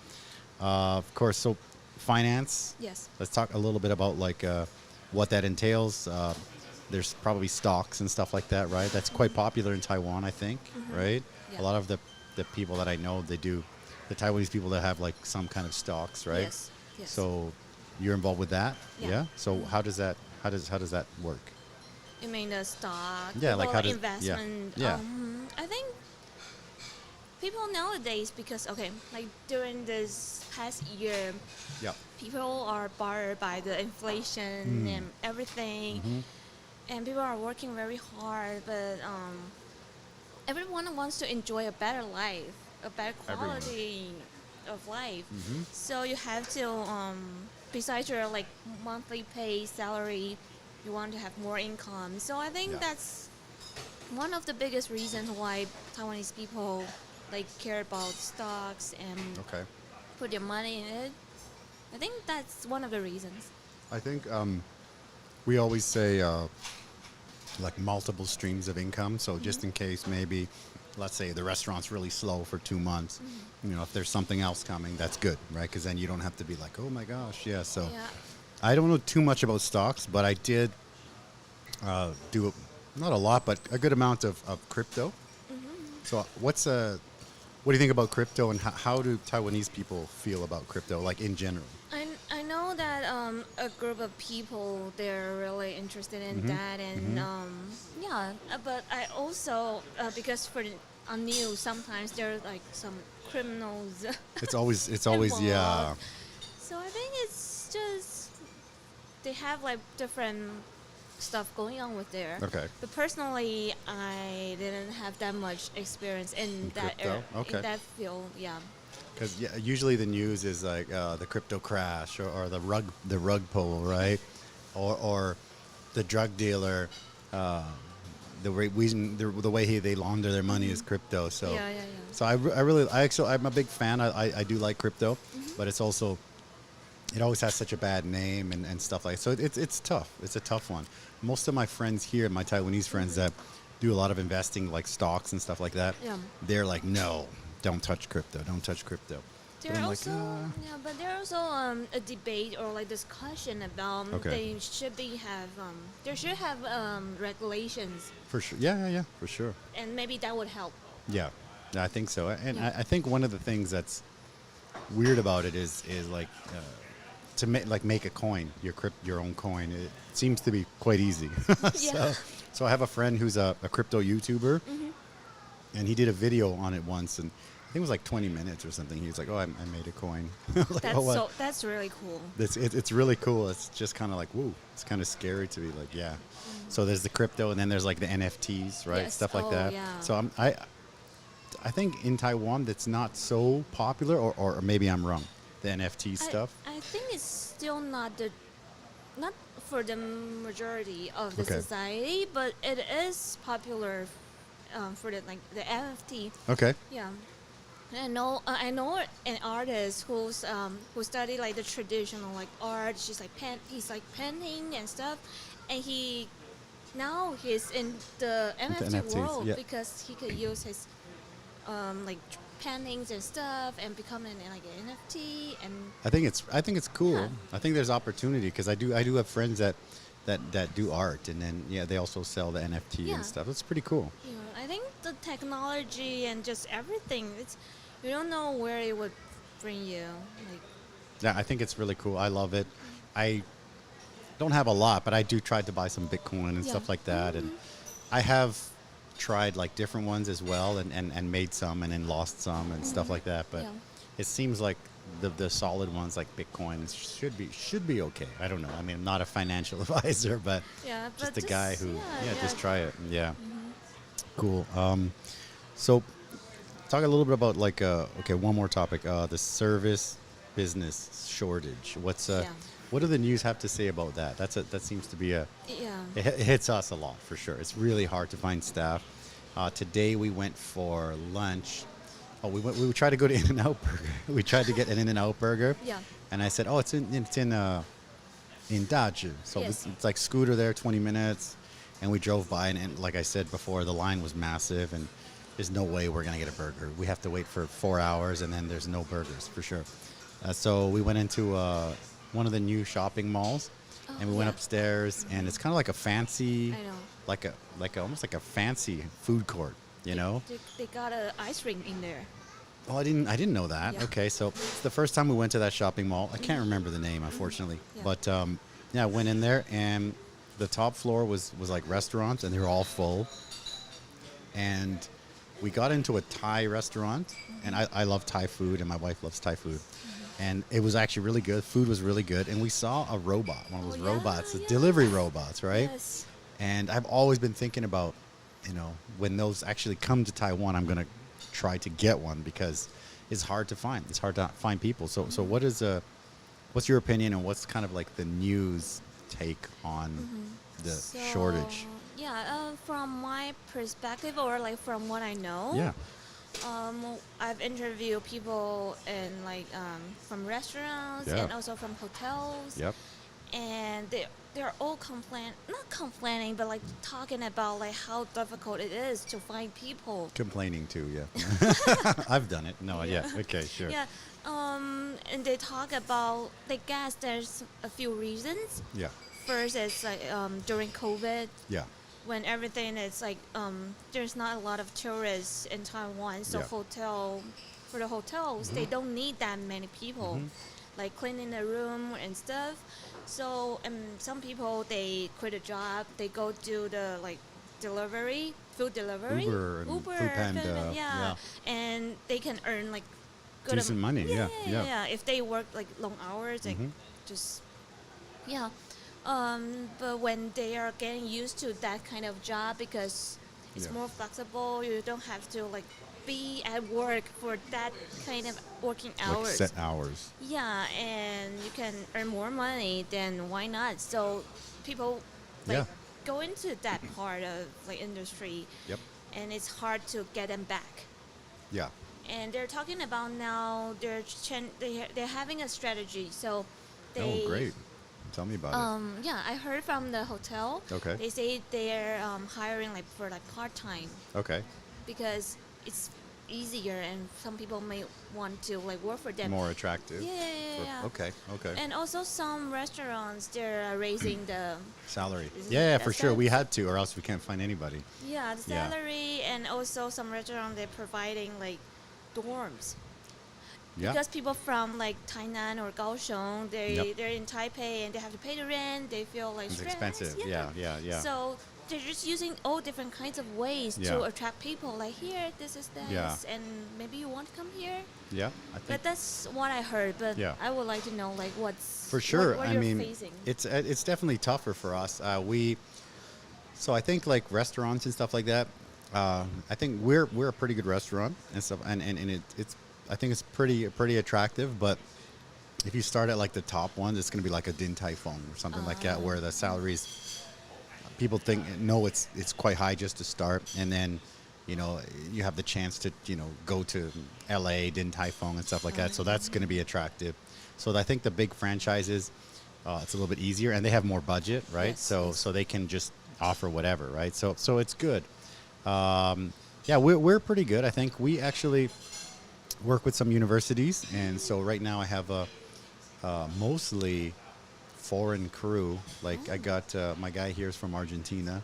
Of course, so finance. Yes. Let's talk a little bit about like what that entails. There's probably stocks and stuff like that, right? That's quite popular in Taiwan, I think, right? Yeah. A lot of the people that I know, they do, the Taiwanese people that have like some kind of stocks, right? Yes. So you're involved with that? Yeah. So how does that work? You mean the stock? Yeah, like how does investment? Yeah. I think people nowadays, because like during this past year, people are bothered by the inflation and everything, and people are working very hard, but everyone wants to enjoy a better life, a better quality of life. So you have to, besides your like monthly pay salary, you want to have more income. So I think that's one of the biggest reasons why Taiwanese people like care about stocks and put their money in it. I think that's one of the reasons. I think we always say like multiple streams of income. So just in case maybe, let's say the restaurant's really slow for 2 months, you know, if there's something else coming, that's good, right? Because then you don't have to be like, oh my gosh, So I don't know too much about stocks, but I did do not a lot, but a good amount of crypto. So what do you think about crypto, and how do Taiwanese people feel about crypto, like in general? I know that a group of people, they're really interested in that, and but I also because on news sometimes there are like some criminals. It's always So I think it's just they have like different stuff going on with there. But personally, I didn't have that much experience in that in that field. Because usually the news is like the crypto crash or the rug pull, right? Or the drug dealer. The way they launder their money is crypto. So So I'm a big fan. I do like crypto, but it's also, it always has such a bad name and stuff like that. So it's tough. It's a tough one. Most of my friends here, my Taiwanese friends that do a lot of investing, like stocks and stuff like that, they're like, no, don't touch crypto. Don't touch crypto. There's also but there's also a debate or like discussion about there should have regulations. For sure. Yeah, for sure. And maybe that would help. Yeah, I think so. And I think one of the things that's weird about it is like to make a coin, your own coin. It seems to be quite easy. So I have a friend who's a crypto YouTuber, and he did a video on it once, and I think it was like 20 minutes or something. He was like, "Oh, I made a coin." Like, that's really cool. It's really cool. It's just kind of like, woo. It's kind of scary to be like, So there's the crypto, and then there's like the NFTs, right? Stuff like that. Yeah. So I think in Taiwan that's not so popular, or maybe I'm wrong. The NFT stuff. I think it's still not for the majority of the society, but it is popular for the NFT. Okay. Yeah. I know an artist who studied like the traditional like art. He's like painting and stuff, and now he's in the NFT world because he could use his like paintings and stuff and become an NFT. And I think it's cool. Yeah. I think there's opportunity because I do have friends that do art, and then they also sell the NFT and stuff. It's pretty cool. Yeah, I think the technology and just everything, you don't know where it would bring you. I think it's really cool. I love it. I don't have a lot, but I do try to buy some Bitcoin and stuff like that, and I have tried like different ones as well, and made some and then lost some and stuff like that. But it seems like the solid ones like Bitcoin should be okay. I don't know. I mean, I'm not a financial advisor, but just a guy who just try it. Yeah. Cool. So talk a little bit about like one more topic. The service business shortage. What do the news have to say about that? That seems to be it hits us a lot for sure. It's really hard to find staff. Today we went for lunch. We tried to go to In-N-Out Burger. We tried to get an In-N-Out Burger. Yeah. And I said, it's in Dazhi. So it's like scooter there, 20 minutes. And we drove by, and like I said before, the line was massive, and there's no way we're going to get a burger. We have to wait for 4 hours, and then there's no burgers for sure. So we went into one of the new shopping malls, and we went upstairs, and it's kind of like a fancy, almost like a fancy food court, you know? They got an ice rink in there. Oh, I didn't know that. Yeah. Okay, so it's the first time we went to that shopping mall. I can't remember the name, unfortunately. Yeah. But I went in there, and the top floor was like restaurants, and they were all full. And we got into a Thai restaurant, and I love Thai food, and my wife loves Thai food. And it was actually really good. Food was really good. And we saw a robot, one of those robots, the delivery robots, right? Yes. And I've always been thinking about, when those actually come to Taiwan, I'm going to try to get one because it's hard to find. It's hard to find people. So what's your opinion, and what's kind of like the news take on the shortage? Yeah, from my perspective, or like from what I know, I've interviewed people in from restaurants and also from hotels. Yep. And they're all not complaining, but like talking about like how difficult it is to find people. Complaining too, yeah. I've done it. No, okay, sure. Yeah. And they talk about, they guess there's a few reasons. Yeah. First is like during COVID. Yeah. When everything is like there's not a lot of tourists in Taiwan, so for the hotels they don't need that many people, like cleaning the room and stuff. So some people, they quit a job, they go do the like food delivery, Uber Food Panda, and they can earn like decent money. Yeah. If they work like long hours, like but when they are getting used to that kind of job, because it's more flexible, you don't have to like be at work for that kind of working hours. Like set hours. Yeah, and you can earn more money, then why not? So people go into that part of like industry. Yep. And it's hard to get them back. Yeah. And they're talking about now they're having a strategy. So they great. Tell me about it. Yeah, I heard from the hotel. Okay. They say they're hiring like for like part-time. Okay. Because it's easier, and some people may want to like work for them. More attractive. Yeah. Okay. And also some restaurants, they're raising the salary. Yeah, for sure. We had to, or else we can't find anybody. Yeah, the salary, and also some restaurants, they're providing like dorms. Yeah. Because people from like Tainan or Kaohsiung, they're in Taipei and they have to pay the rent. They feel like it's stressed. expensive. Yeah. So they're just using all different kinds of ways to attract people. Like here, this is this, and maybe you want to come here. Yeah, I think. But that's what I heard. But I would like to know like what's for sure. what I you're mean, facing. It's definitely tougher for us. So I think like restaurants and stuff like that. I think we're a pretty good restaurant and stuff, and it's. I think it's pretty attractive, but if you start at like the top ones, it's going to be like a Din Tai Fung or something like that, where the salaries, people think, no, it's quite high just to start, and then, you have the chance to, go to LA, Din Tai Fung and stuff like that, so that's going to be attractive. So I think the big franchises, it's a little bit easier, and they have more budget, right? Yes, so they can just offer whatever, right? So it's good. We're pretty good. I think we actually work with some universities, and so right now I have a mostly foreign crew. Like I got my guy here is from Argentina.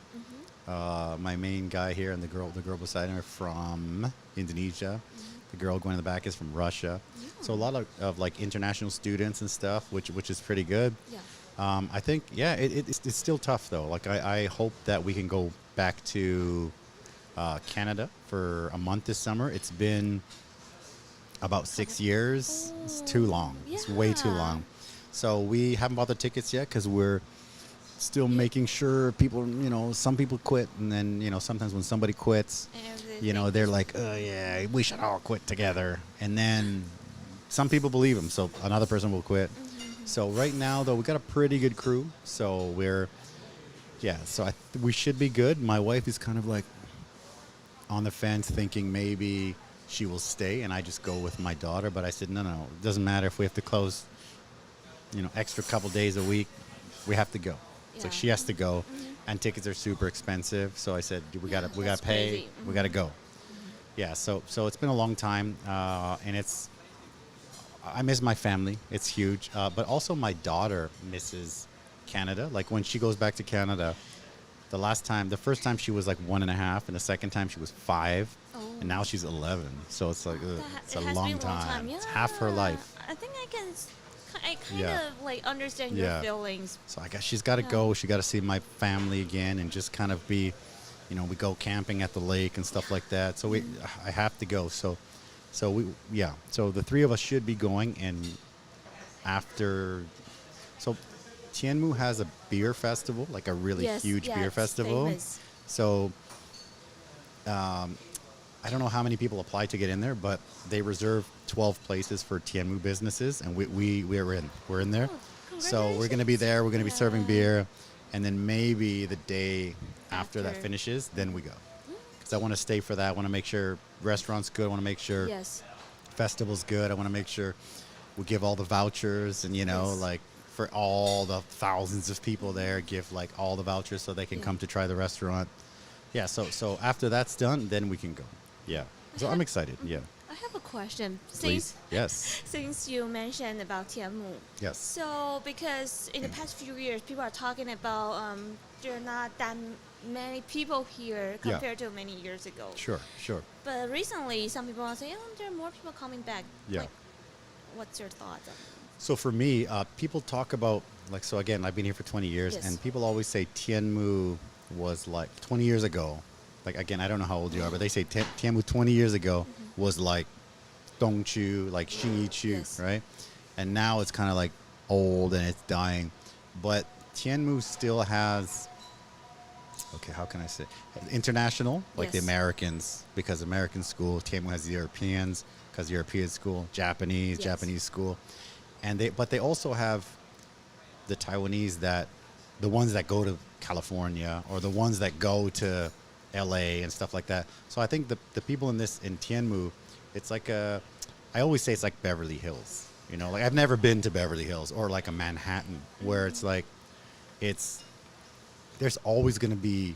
My main guy here, and the girl beside him are from Indonesia. The girl going in the back is from Russia. So a lot of like international students and stuff, which is pretty good. I think it's still tough though. Like I hope that we can go back to Canada for a month this summer. It's been about 6 years. It's too long. It's way too long. So we haven't bought the tickets yet because we're still making sure people, some people quit, and then, sometimes when somebody quits, they're like, oh yeah, we should all quit together. And then some people believe them, so another person will quit. So right now, though, we got a pretty good crew. So we should be good. My wife is kind of like on the fence, thinking maybe she will stay, and I just go with my daughter. But I said, no, it doesn't matter if we have to close, extra couple days a week, we have to go. So she has to go, and tickets are super expensive. So I said, we gotta pay, crazy. We gotta go. Yeah, so it's been a long time, and I miss my family. It's huge, but also my daughter misses Canada. Like when she goes back to Canada, the first time she was like 1.5, and the second time she was 5. And now she's 11, so it's like it's a long time. Yeah. It's half her life. I think I can I kind of like understand your feelings. So I guess she's got to go. She got to see my family again and just kind of be, you know, we go camping at the lake and stuff like that. So I have to go. So the three of us should be going, and after, so Tianmu has a beer festival, like a really huge beer festival. Famous. So I don't know how many people apply to get in there, but they reserve 12 places for Tianmu businesses, and we're in there. So we're going to be there. We're going to be serving beer, and then maybe the day after that finishes, then we go. Because I want to stay for that. I want to make sure restaurant's good. I want to make sure festival's good. I want to make sure we give all the vouchers, and like for all the thousands of people there, give like all the vouchers so they can come to try the restaurant. Yeah. So after that's done, then we can go. Yeah. So I'm excited. Yeah. I have a question. Please. Yes. Since you mentioned about Tianmu. Yes. So because in the past few years, people are talking about there are not that many people here compared to many years ago. Sure. But recently, some people are saying, there are more people coming back. Yeah. Like, what's your thoughts on that? So for me, people talk about, like, so again, I've been here for 20 years, and people always say Tianmu was like 20 years ago. Like, again, I don't know how old you are, but they say Tianmu 20 years ago was like Dongchu, like Xinyichu, right? And now it's kind of like old and it's dying. But Tianmu still has, okay, how can I say? International, like the Americans, because American school. Tianmu has the Europeans, because European school. Japanese school. And they also have the Taiwanese the ones that go to California, or the ones that go to LA and stuff like that. So I think the people in Tianmu, it's like I always say it's like Beverly Hills. Like I've never been to Beverly Hills or like a Manhattan, where it's like, there's always going to be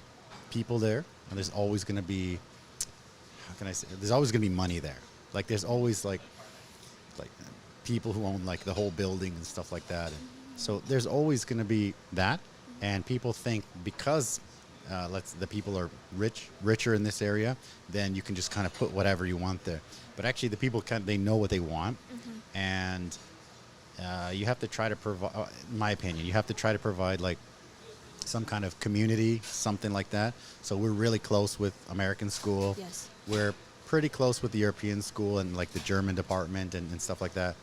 people there, and there's always going to be, how can I say, there's always going to be money there. Like there's always like people who own like the whole building and stuff like that. And so there's always going to be that, and people think because the people are richer in this area, then you can just kind of put whatever you want there. But actually, the people they know what they want, and you have to try to provide. In my opinion, you have to try to provide like some kind of community, something like that. So we're really close with American school. Yes. We're pretty close with the European school and like the German department and stuff like that.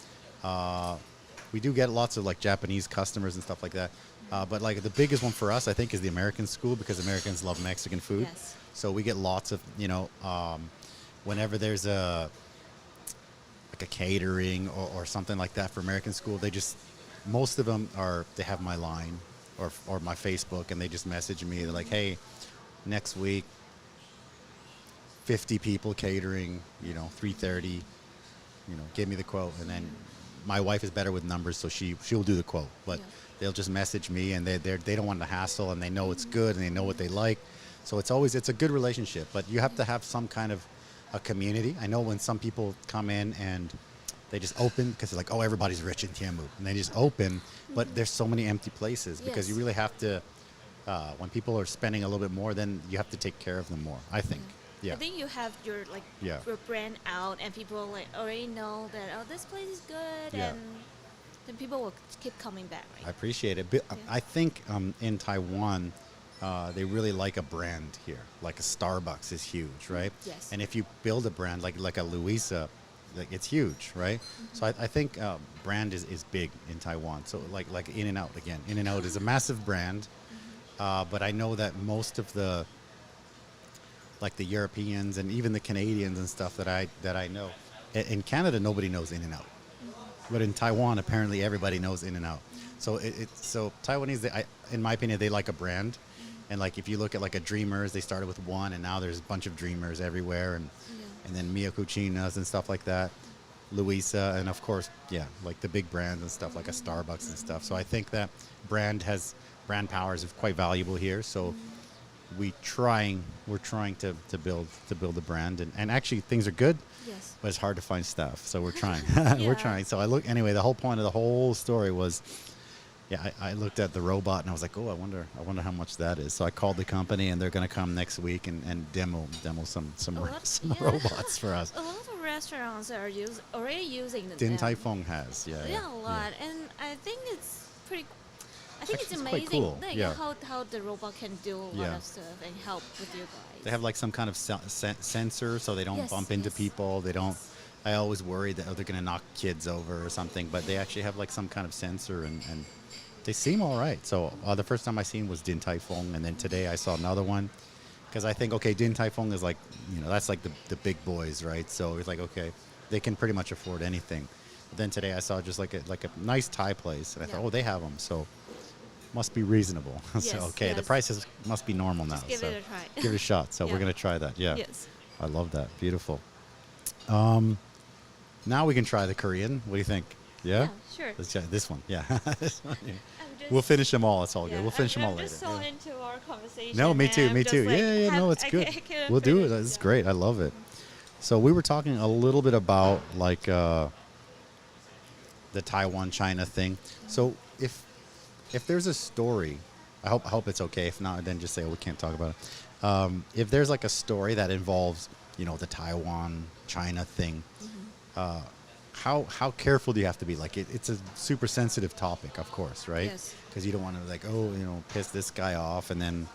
We do get lots of like Japanese customers and stuff like that. But like the biggest one for us, I think, is the American school, because Americans love Mexican food. Yes. So we get lots of, whenever there's a catering or something like that for American school, most of them they have my line or my Facebook, and they just message me. They're like, hey, next week, 50 people catering, 3:30, give me the quote. And then my wife is better with numbers, so she'll do the quote. But they'll just message me, and they don't want the hassle, and they know it's good, and they know what they like. So it's a good relationship, but you have to have some kind of a community. I know when some people come in and they just open because they're like, oh, everybody's rich in Tianmu, and they just open, but there's so many empty places because you really have to, when people are spending a little bit more, then you have to take care of them more, I think. Yeah. I think you have your brand out, and people like already know that this place is good, and then people will keep coming back. Right? I appreciate it. But I think in Taiwan, they really like a brand here. Like a Starbucks is huge, right? Yes. And if you build a brand like a Louisa, like it's huge, right? So I think brand is big in Taiwan. So like In-N-Out again. In-N-Out is a massive brand, but I know that most of the Europeans and even the Canadians and stuff that I know, in Canada nobody knows In-N-Out, but in Taiwan apparently everybody knows In-N-Out. So so Taiwanese, in my opinion, they like a brand, and like if you look at like a Dreamers, they started with one, and now there's a bunch of Dreamers everywhere, and then Mia Cucinas and stuff like that, Louisa, and of course like the big brands and stuff like a Starbucks and stuff. So I think that brand power is quite valuable here. So we're trying to build a brand, and actually things are good, but it's hard to find stuff, so we're trying. We're trying. So the whole point of the whole story was I looked at the robot and I was like, oh, I wonder how much that is. So I called the company, and they're going to come next week and demo some robots for us. A lot of restaurants are already using them. Din Tai Fung has, a lot. And I think it's pretty. I think Actually, it's it's quite amazing cool. like Yeah. how the robot can do a lot Yeah. of stuff and help with you guys. They have like some kind of sensor so they don't Yes, bump into yes. people. They don't. I always worry that they're going to knock kids over or something, but they actually have like some kind of sensor and they seem all right. So the first time I seen was Din Tai Fung, and then today I saw another one because I think, okay, Din Tai Fung is like, that's like the big boys, right? So it's like, okay, they can pretty much afford anything. But then today I saw just like a nice Thai place, and I thought, oh, they have them, so must be reasonable. So Yes, okay, the yes. prices must be normal now. Just give so it a try. give it a shot. So Yeah. we're gonna try that. Yeah. Yes. I love that. Beautiful. Now we can try the Korean. What do you think? Yeah? Sure. Let's try this one. Yeah. This one, yeah. I'm just- We'll finish them all. It's all good. yeah, We'll finish them all I'm later. just so Yeah. into our conversation. No, me and too. I'm Me just too. like, Yeah. No, it's I good. can't We'll do it. finish, It's yeah. great. I love it. So we were talking a little bit about like the Taiwan-China thing. So if there's a story, I hope it's okay. If not, then just say, oh, we can't talk about it. If there's like a story that involves, the Taiwan-China thing, how careful do you have to be? Like it's a super sensitive topic, of course, right? Yes. Because you don't want to like, piss this guy off and then,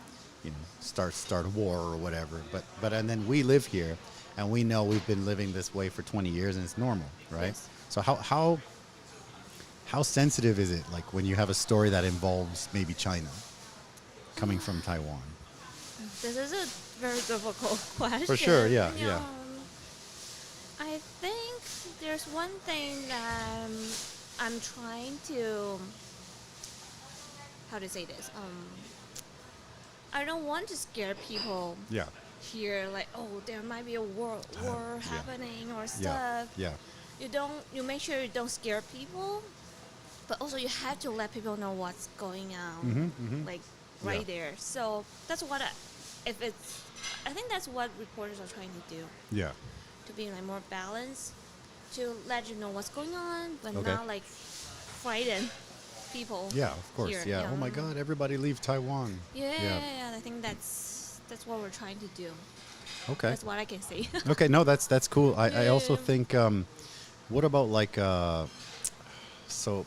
start a war or whatever. But and then we live here, and we know we've been living this way for 20 years, and it's normal, right? Yes. So how sensitive is it, like when you have a story that involves maybe China coming from Taiwan? This is a very difficult question. For sure, yeah, yeah. I think there's one thing that I'm trying to, how to say this? I don't want to scare people Yeah. here, like, oh, there might be a war yeah. happening or Yeah. stuff. Yeah. You make sure you don't scare people, but also you have to let people know what's going on, like right Yeah. there. So that's what I think that's what reporters are trying to do, Yeah. to be like more balanced, to let you know what's going on, but Okay. not like frighten people. Yeah, of course. here. Yeah. Oh my God, everybody leave Taiwan. Yeah. I think that's what we're trying to do. Okay. That's what I can say. Okay, no, that's cool. I also Yeah. think, what about like, so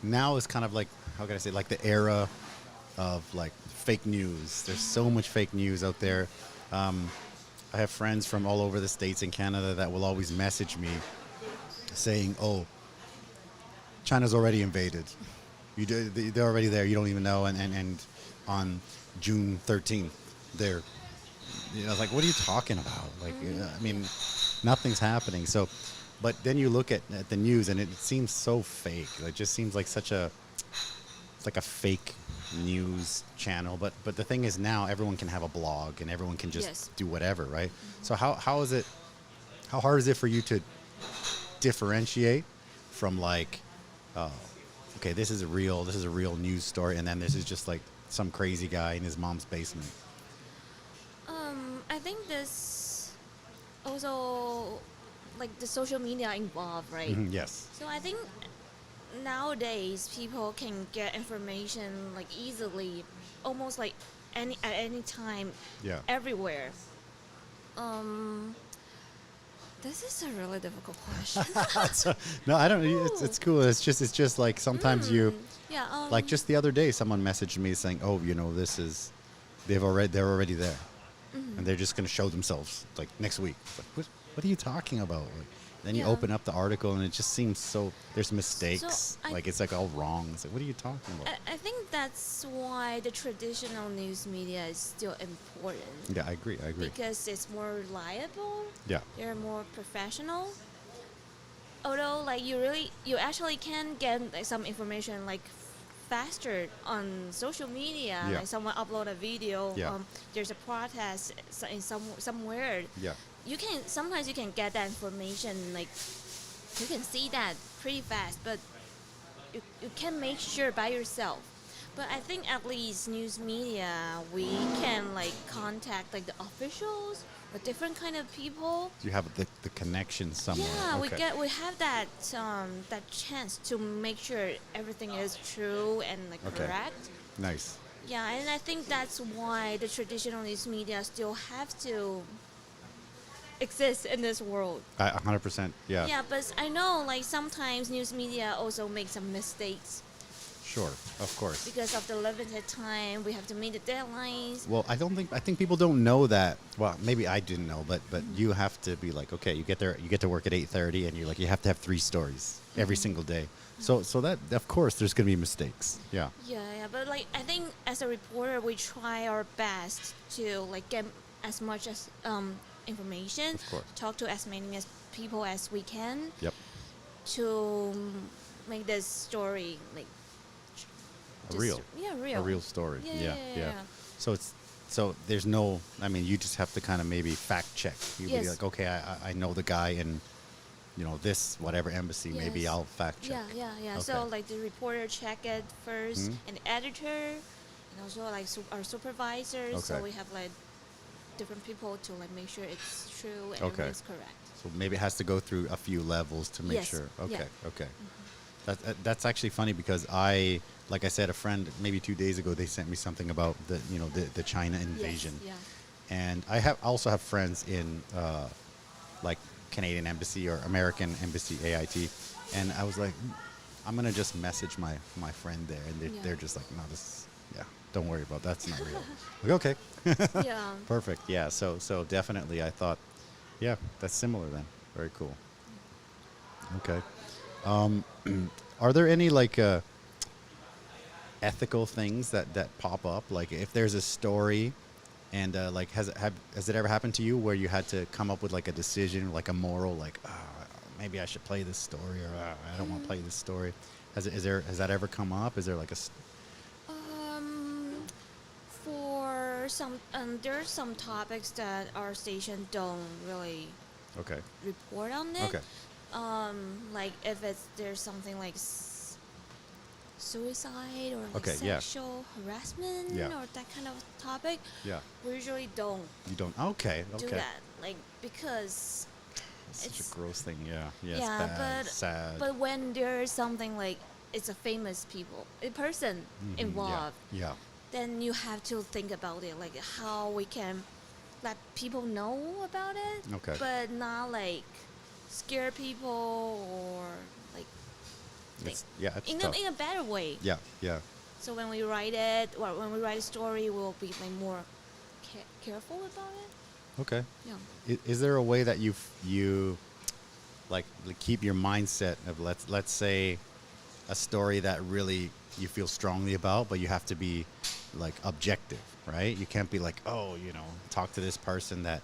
now is kind of like, how can I say, like the era of like fake news. There's so much fake news out there. I have friends from all over the States and Canada that will always message me saying, oh, China's already invaded. They're already there. You don't even know. And on June 13th, they're, like, what are you talking about? Like, I mean, nothing's happening. So, but then you look at the news and it seems so fake. It just seems like it's like a fake news channel. But the thing is now everyone can have a blog and everyone can just Yes. do whatever, right? So how hard is it for you to differentiate from like, okay, this is a real news story, and then this is just like some crazy guy in his mom's basement? I think this also, like, the social media involved, right? Yes. So I think nowadays people can get information like easily, almost like at any time, Yeah. everywhere. This is a really difficult question. No, I don't. It's cool. It's just like sometimes you, Yeah. like just the other day, someone messaged me saying, "Oh, they're already there, and they're just going to show themselves like next week." It's like, what are you talking about? Like, then you Yeah. open up the article and it just seems there's mistakes. So Like it's like all wrong. It's like, what are you talking about? I think that's why the traditional news media is still important. Yeah, I agree. Because it's more reliable. Yeah. They're more professional. Although, like, you actually can get like some information like faster on social media. Yeah. Like someone upload a video. Yeah. There's a protest in somewhere. Yeah. Sometimes you can get that information, like you can see that pretty fast, but you can make sure by yourself. But I think at least news media, we can like contact like the officials or different kind of people. You have the connection somewhere. Yeah, Okay. we have that chance to make sure everything is true and like Okay. correct. Nice. Yeah, and I think that's why the traditional news media still have to. exist in this world. 100%, yeah. Yeah, but I know like sometimes news media also make some mistakes. Sure, of course. Because of the limited time, we have to meet the deadlines. Well, I think people don't know that. Well, maybe I didn't know, but you have to be like, okay, you get to work at 8:30, and you have to have 3 stories every single day. So that, of course, there's going to be mistakes. Yeah. Yeah, but like I think as a reporter, we try our best to like get as much as information, Of course. talk to as many as people as we can. Yep. To make this story like Real. Yeah, real. A real story. Yeah. So there's no. I mean, you just have to kind of maybe fact check. You'd be like, okay, I know the guy in, this whatever embassy. Yes. Maybe I'll fact check. Yeah. Okay. So like the reporter check it first, and the editor, and also like our supervisors. Okay. So we have like different people to like make sure it's true and Okay. everything's correct. So maybe it has to go through a few levels to make Yes. sure. Yeah. Okay. That's actually funny because like I said, a friend maybe 2 days ago, they sent me something about the China invasion. Yes, And I also have friends in like Canadian Embassy or American Embassy AIT, and I was like, I'm gonna just message my friend there, and they're just like, no, don't worry about that. That's not real. Like, okay. Yeah. Perfect. Yeah. So definitely, I thought, yeah, that's similar then. Very cool. Okay. Are there any like ethical things that pop up? Like if there's a story, and like has it ever happened to you where you had to come up with like a decision, like a moral, like maybe I should play this story, or I don't want to play this story? Has that ever come up? Is there like a for some there are some topics that our station don't really Okay. report on it. Okay. Like if there's something like suicide or like Okay, yeah. sexual harassment Yeah. or that kind of topic, Yeah. we usually don't You don't. Okay. do that. Like because It's such it's- a gross thing. Yeah. Yeah. yeah, It's bad. Sad. but when there's something like it's a famous person Mhm, involved, Yeah. then you have to think about it, like how we can let people know about it, Okay. but not like scare people or like It's in tough. a better way. Yeah. Yeah. So when we write it, or when we write a story, we'll be like more careful about it. Okay. Yeah. Is there a way that you like keep your mindset of let's say a story that really you feel strongly about, but you have to be like objective, right? You can't be like, talk to this person that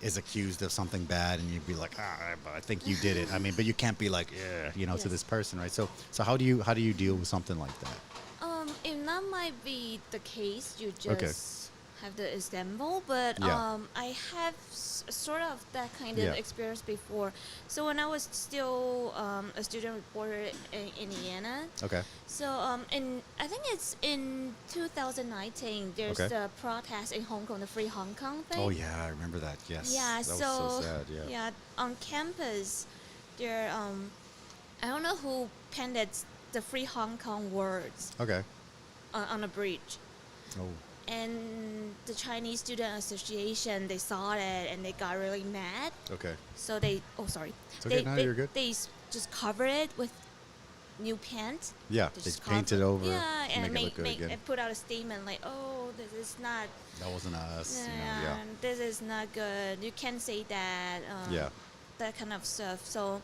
is accused of something bad, and you'd be like, but I think you did it. I mean, but you can't be like, to Yes. this person, right? So how do you deal with something like that? If that might be the case, you just Okay. have the example, but Yeah. I have sort of that kind of Yeah. experience before. So when I was still a student reporter in Indiana, Okay. so I think it's in 2019, there's Okay. the protest in Hong Kong, the Free Hong Kong thing. Oh yeah, I remember that. Yes. Yeah, That so, was so sad. Yeah. yeah, on campus, there I don't know who penned it, the Free Hong Kong words Okay. on a bridge. Oh. And the Chinese Student Association, they saw it and they got really mad. Okay. So they, sorry. It's okay, no, you're good. They just covered it with new paint. Yeah. They just painted over. Yeah, and make it look good again. and put out a statement like, oh, this is not. That wasn't us. Yeah, this is not good. You can't say that. Yeah. That kind of stuff. So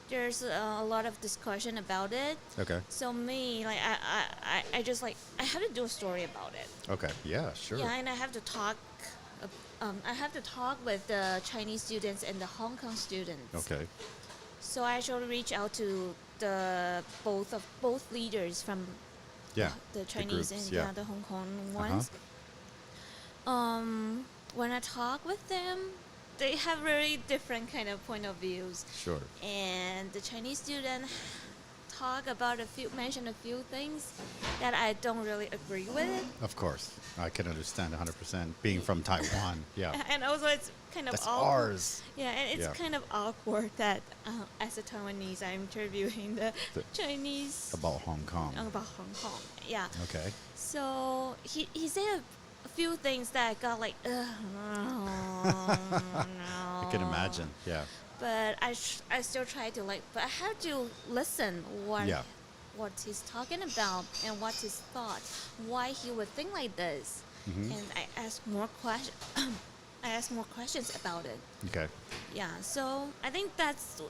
there's a lot of discussion about it. Okay. So me, like, I just like, I have to do a story about it. Okay. Yeah. Sure. Yeah, and I have to talk. I have to talk with the Chinese students and the Hong Kong students. Okay. So I actually reach out to both leaders from Yeah. the Chinese groups, and yeah. the Hong Kong ones. When I talk with them, they have very different kind of point of views. Sure. And the Chinese student mention a few things that I don't really agree with. Of course. I can understand 100%. Being from Taiwan. Yeah. And also it's kind of That's awkward. ours. Yeah, and it's Yeah. kind of awkward that as a Taiwanese, I'm interviewing the Chinese About Hong Kong. about Hong Kong. Yeah. Okay. So he said a few things that I got like, no. I can imagine, yeah. But I still try to like, but I have to listen what he's talking about and what his thought, why he would think like this. Mm-hmm. And I ask more questions. I ask more questions about it. Okay. Yeah, so I think that's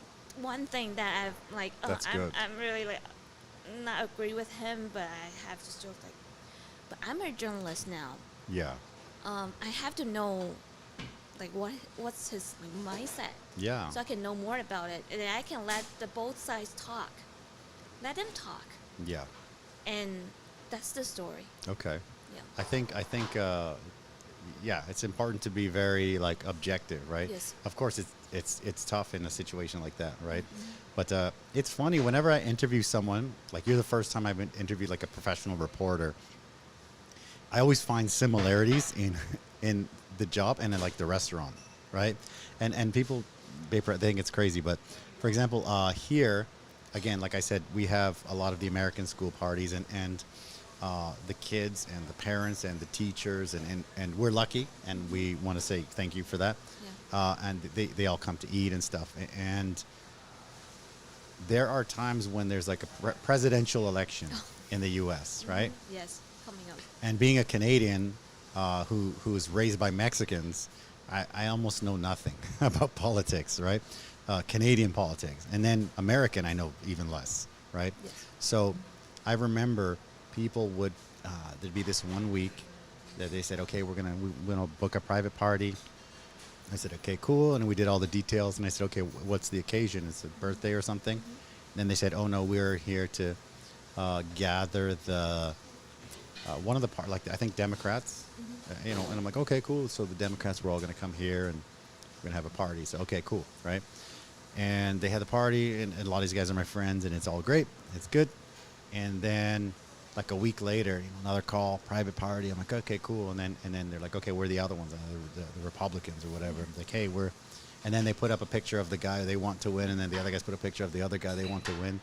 one thing that I've like. I'm really like not agree with him, but I have to still like. But I'm a journalist now. Yeah. I have to know, like what's his like, mindset. Yeah. So I can know more about it, and I can let both sides talk. Let them talk. Yeah. And that's the story. Okay. Yeah. I think yeah, it's important to be very like objective, right? Yes. Of course, it's tough in a situation like that, right? Mm-hmm. But it's funny whenever I interview someone, like you're the first time I've been interviewed like a professional reporter. I always find similarities in the job and in like the restaurant, right? And people think it's crazy, but for example, here, again, like I said, we have a lot of the American school parties and the kids and the parents and the teachers and we're lucky and we want to say thank you for that. Yeah. And they all come to eat and stuff. And there are times when there's like a presidential election in the U.S., right? Yes, coming up. And being a Canadian who was raised by Mexicans, I almost know nothing about politics, right? Canadian politics. And then American, I know even less, right? Yes. So I remember people would, there'd be this 1 week that they said, okay, we're gonna book a private party. I said, okay, cool. And we did all the details. And I said, okay, what's the occasion? It's a birthday or something? Mm-hmm. Then they said, oh no, we're here to gather the, one of the like I think Democrats, you know, and I'm like, okay, cool. So the Democrats were all going to come here and we're going to have a party. So, okay, cool. Right. And they had the party and a lot of these guys are my friends and it's all great. It's good. And then like a week later, you know, another call, private party. I'm like, okay, cool. And then they're like, okay, where are the other ones? The Republicans or whatever. I'm like, hey, and then they put up a picture of the guy they want to win. And then the other guys put a picture of the other guy they want to win.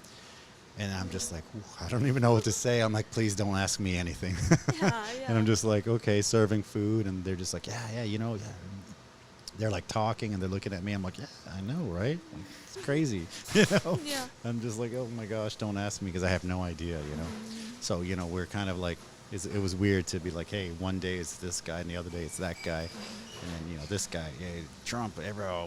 And I'm just like, I don't even know what to say. I'm like, please don't ask me anything. Yeah. And I'm just like, okay, serving food. And they're just like, yeah, you know, yeah. They're like talking and they're looking at me. I'm like, yeah, I know, right? It's crazy, you know? Yeah. I'm just like, oh my gosh, don't ask me because I have no idea, you know? So, you know, we're kind of like, it was weird to be like, hey, one day it's this guy and the other day it's that guy. And then, you know, this guy, yeah, Trump,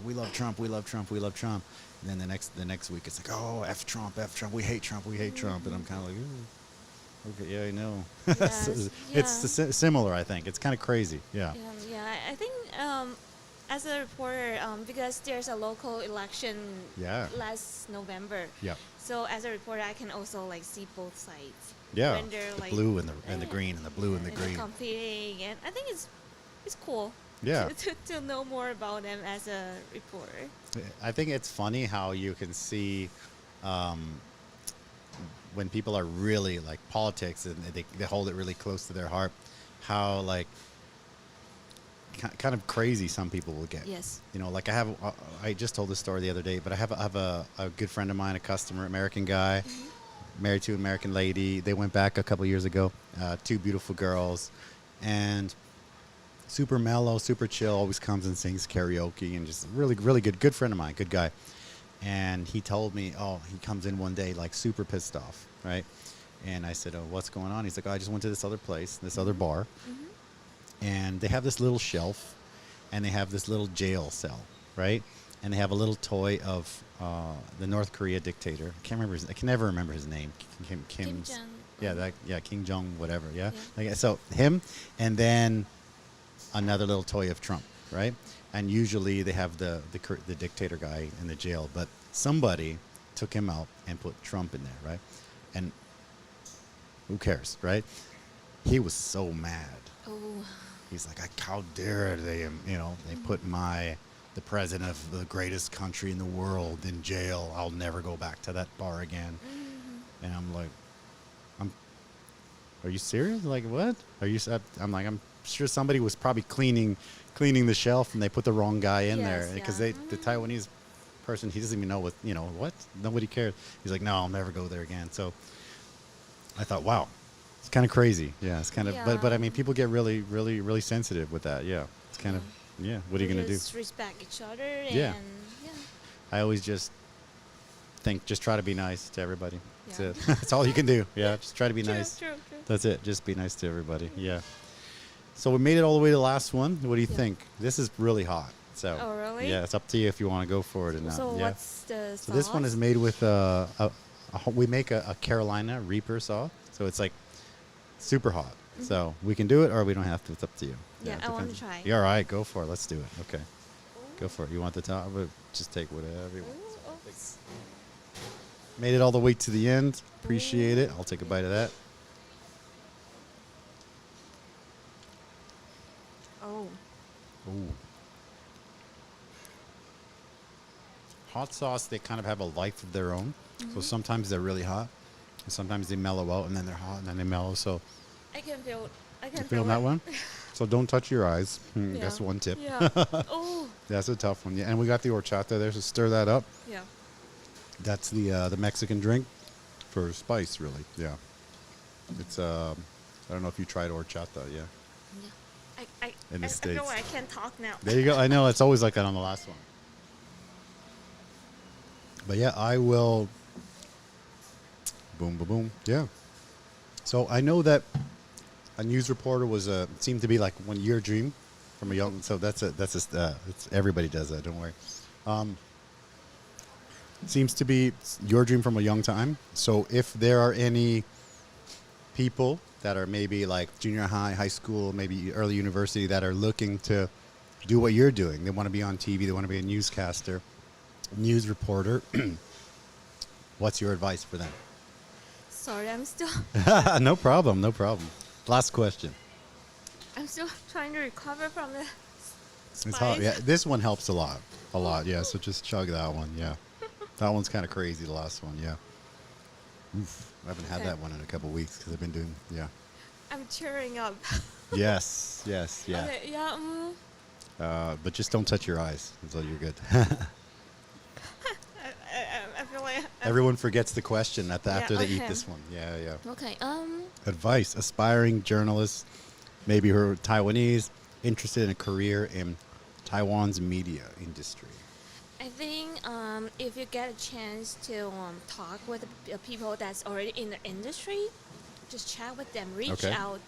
we love Trump, we love Trump, we love Trump. And then the next week it's like, oh, F Trump, we hate Trump, we hate Trump. And I'm kind of like, ooh, okay, yeah, I know. Yes, So it's similar, I think. It's kind of crazy, yeah. Yeah, I think as a reporter, because there's a local election last November. Yeah. So as a reporter, I can also like see both sides. Yeah, when they're, the like, blue and the green and the blue and the green. Competing, and I think it's cool. Yeah. To know more about them as a reporter. I think it's funny how you can see when people are really like politics and they hold it really close to their heart, how like kind of crazy some people will get. Yes. You know, like I just told this story the other day, but I have a good friend of mine, a customer, American guy, married to an American lady. They went back a couple years ago, 2 beautiful girls, and super mellow, super chill, always comes and sings karaoke and just really, really good friend of mine, good guy. And he told me, he comes in one day like super pissed off, right? And I said, what's going on? He's like, I just went to this other place, this other bar, and they have this little shelf and they have this little jail cell, right? And they have a little toy of the North Korea dictator. I can never remember his name. Kim Jong. Yeah, Kim Jong, whatever. Yeah. Like, so him, and then another little toy of Trump, right? And usually they have the dictator guy in the jail, but somebody took him out and put Trump in there, right? And who cares, right? He was so mad. Oh. He's like, how dare they, you know, they put the president of the greatest country in the world in jail. I'll never go back to that bar again. And I'm like, are you serious? Like, what? I'm like, I'm sure somebody was probably cleaning the shelf and they put the wrong guy in there because the Taiwanese person, he doesn't even know what, nobody cares. He's like, no, I'll never go there again. So I thought, wow, It's kind of crazy. Yeah, it's kind of, Yeah. but I mean, people get really, really, really sensitive with that. Yeah, it's kind of, yeah. What are you gonna do? Just respect each other. And Yeah. yeah. I always just think, just try to be nice to everybody. That's Yeah. it. That's all you can do. Yeah, just try to be True, nice. true. That's it. Just be nice to everybody. Yeah. So we made it all the way to the last one. What do you Yeah. think? This is really hot. So Oh, really? yeah, it's up to you if you want to go for it or not. So yeah. what's the sauce? So this one is made with we make a Carolina Reaper sauce. So it's like super hot. So we can do it or we don't have to. It's up to you. Yeah, it I want to depends. try. Yeah, all right, go for it. Let's do it. Okay. Go for it. You want the top? But just take whatever you want. Ooh, oops. Made it all the way to the end. Appreciate it. I'll take a bite of that. Oh. Ooh. Hot sauce, they kind of have a life of their own. So sometimes they're really hot, and sometimes they mellow out, and then they're hot, and then they mellow. So I can feel. you feel that one? So don't touch your eyes. Yeah. That's one tip. Yeah. Oh. That's a tough one. Yeah, and we got the horchata there, so stir that up. Yeah. That's the Mexican drink for spice, really. Yeah. It's I don't know if you tried horchata. Yeah. Yeah. I In the I States. know I can't talk now. There you go. I know it's always like that on the last one. But yeah, I will. Boom, boom, boom. Yeah. So I know that a news reporter was seemed to be like your dream from a young. So it's everybody does that. Don't worry. Seems to be your dream from a young time. So if there are any people that are maybe like junior high, high school, maybe early university that are looking to do what you're doing, they want to be on TV, they want to be a newscaster, news reporter. What's your advice for them? Sorry, I'm still No problem, no problem. Last question. trying to recover from the spice. It's hot. Yeah, this one helps a lot. Yeah. So just chug that one. Yeah, that one's kind of crazy. The last one. Yeah. Oof. I haven't had Okay. that one in a couple of weeks because I've been doing. Yeah. I'm cheering up. Yes. Yeah. Okay, yeah. But just don't touch your eyes until you're good. I feel like Everyone forgets the question after they eat okay. this one. Yeah. Okay. Advice: aspiring journalists, maybe who are Taiwanese, interested in a career in Taiwan's media industry. I think if you get a chance to talk with people that's already in the industry, just chat with them, reach Okay. out,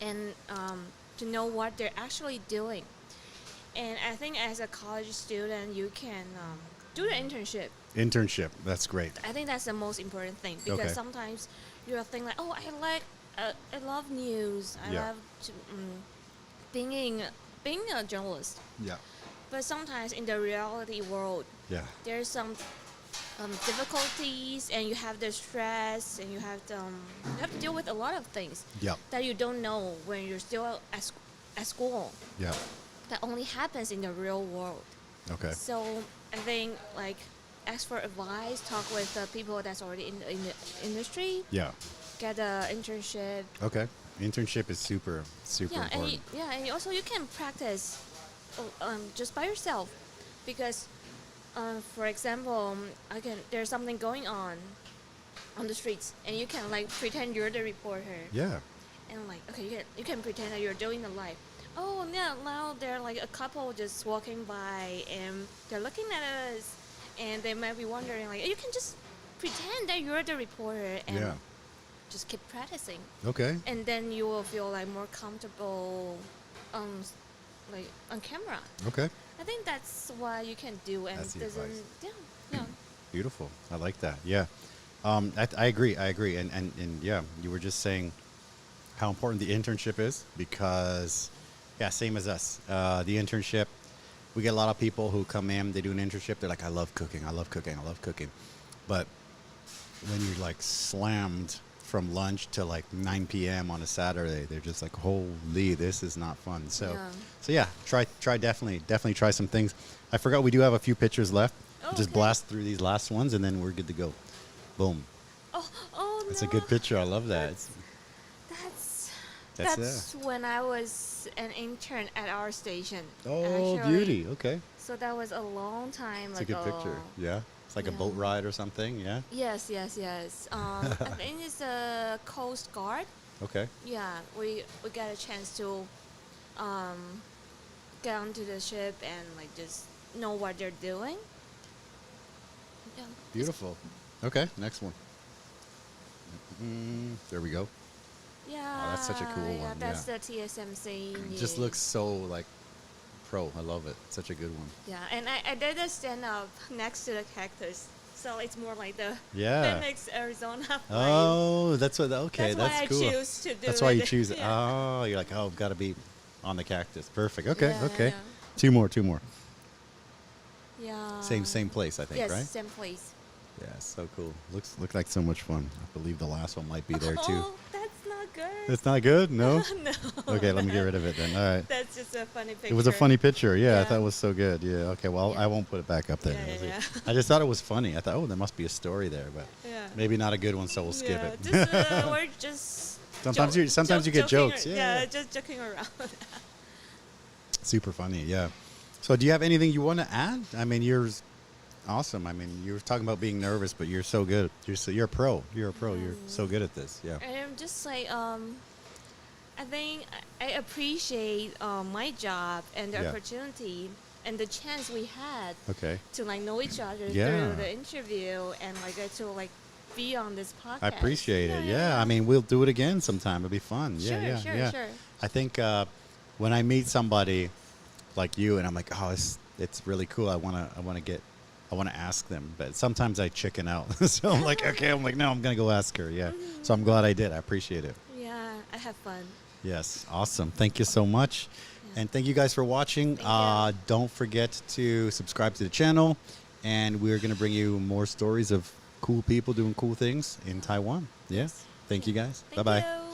and to know what they're actually doing. And I think as a college student, you can do the internship. Internship. That's great. I think that's the most important thing because Okay. sometimes you'll think like, oh, I love news. I Yeah. love being a journalist. Yeah. But sometimes in the reality world, Yeah. there's some difficulties, and you have the stress, and you have to deal with a lot of things Yeah. that you don't know when you're still at school. Yeah. That only happens in the real world. Okay. So I think like ask for advice, talk with people that's already in the industry, Yeah. get an internship. Okay. Internship is super Yeah, important. and also you can practice just by yourself, because for example, there's something going on the streets, and you can like pretend you're the reporter, Yeah. and like okay, you can pretend that you're doing the live. Oh yeah, now there are like a couple just walking by, and they're looking at us, and they might be wondering like, you can just pretend that you're the reporter and Yeah. just keep practicing, Okay. and then you will feel like more comfortable like on camera. Okay. I think that's what you can do, and That's the doesn't advice. yeah. Beautiful. I like that. Yeah. I agree. And yeah, you were just saying how important the internship is because, yeah, same as us. The internship, we get a lot of people who come in, they do an internship, they're like, I love cooking. But when you're like slammed from lunch to like 9 p.m. on a Saturday, they're just like, holy, this is not fun. So yeah, try definitely try some things. I forgot we do have a few pictures left. Oh, Just okay. blast through these last ones and then we're good to go. Boom. Oh It's no. a good picture. I love that. That's when I was an intern at our station. Oh, actually. beauty. Okay. So that was a long time It's ago. a good picture. Yeah. It's like a boat ride or something, yeah? Yes. I think it's a Coast Guard. Okay. Yeah, we got a chance to get onto the ship and like just know what they're doing. Yeah. Beautiful. Okay, next one. There we go. Yeah. Oh, that's such a cool one. That's the TSMC. It just looks so like pro. I love it. Such a good one. Yeah, and I did a stand up next to the cactus, so it's more like the Phoenix, Arizona vibe. Oh, that's what. Okay, that's cool. Why I choose to do That's why you it. choose it. Yeah. Oh, you're like, oh, got to be on the cactus. Perfect. Okay, Yeah, okay. yeah. Two more. Yeah. Same place, I think, yes, right? same place. Yeah, so cool. Looks like so much fun. I believe the last one might be there too. Oh, that's not good. It's not good? No? No. Okay, let me get rid of it then. All right. That's just a funny picture. It was a funny picture. Yeah, I Yeah. thought it was so good. Yeah, okay, well, Yeah. I won't put it back up there. Yeah. I just thought it was funny. I thought, oh, there must be a story there, but Yeah. maybe not a good one, so we'll skip Yeah, it. just, we're just Sometimes you get joking jokes. Yeah, just joking around. Super funny, yeah. So do you have anything you want to add? I mean, you're awesome. I mean, you were talking about being nervous, but you're so good. You're a pro. You're a pro. You're so good at this. Yeah. I'm just like, I think I appreciate my job and the opportunity and the chance we had Okay. to like know each other Yeah. through the interview and like get to like be on this podcast. I appreciate it. Yeah. I mean, we'll do it again sometime. It'll be fun. Yeah, Sure. I think when I meet somebody like you and I'm like, oh, it's really cool. I want to ask them, but sometimes I chicken out. So I'm like, okay, no, I'm going to go ask her. Yeah. So I'm glad I did. I appreciate it. Yeah, I have fun. Yes. Awesome. Thank you so much. Yeah. And thank you guys for watching. Don't forget to subscribe to the channel, and we're going to bring you more stories of cool people doing cool things in Taiwan. Yeah. Thank you guys. Thank Bye-bye. you.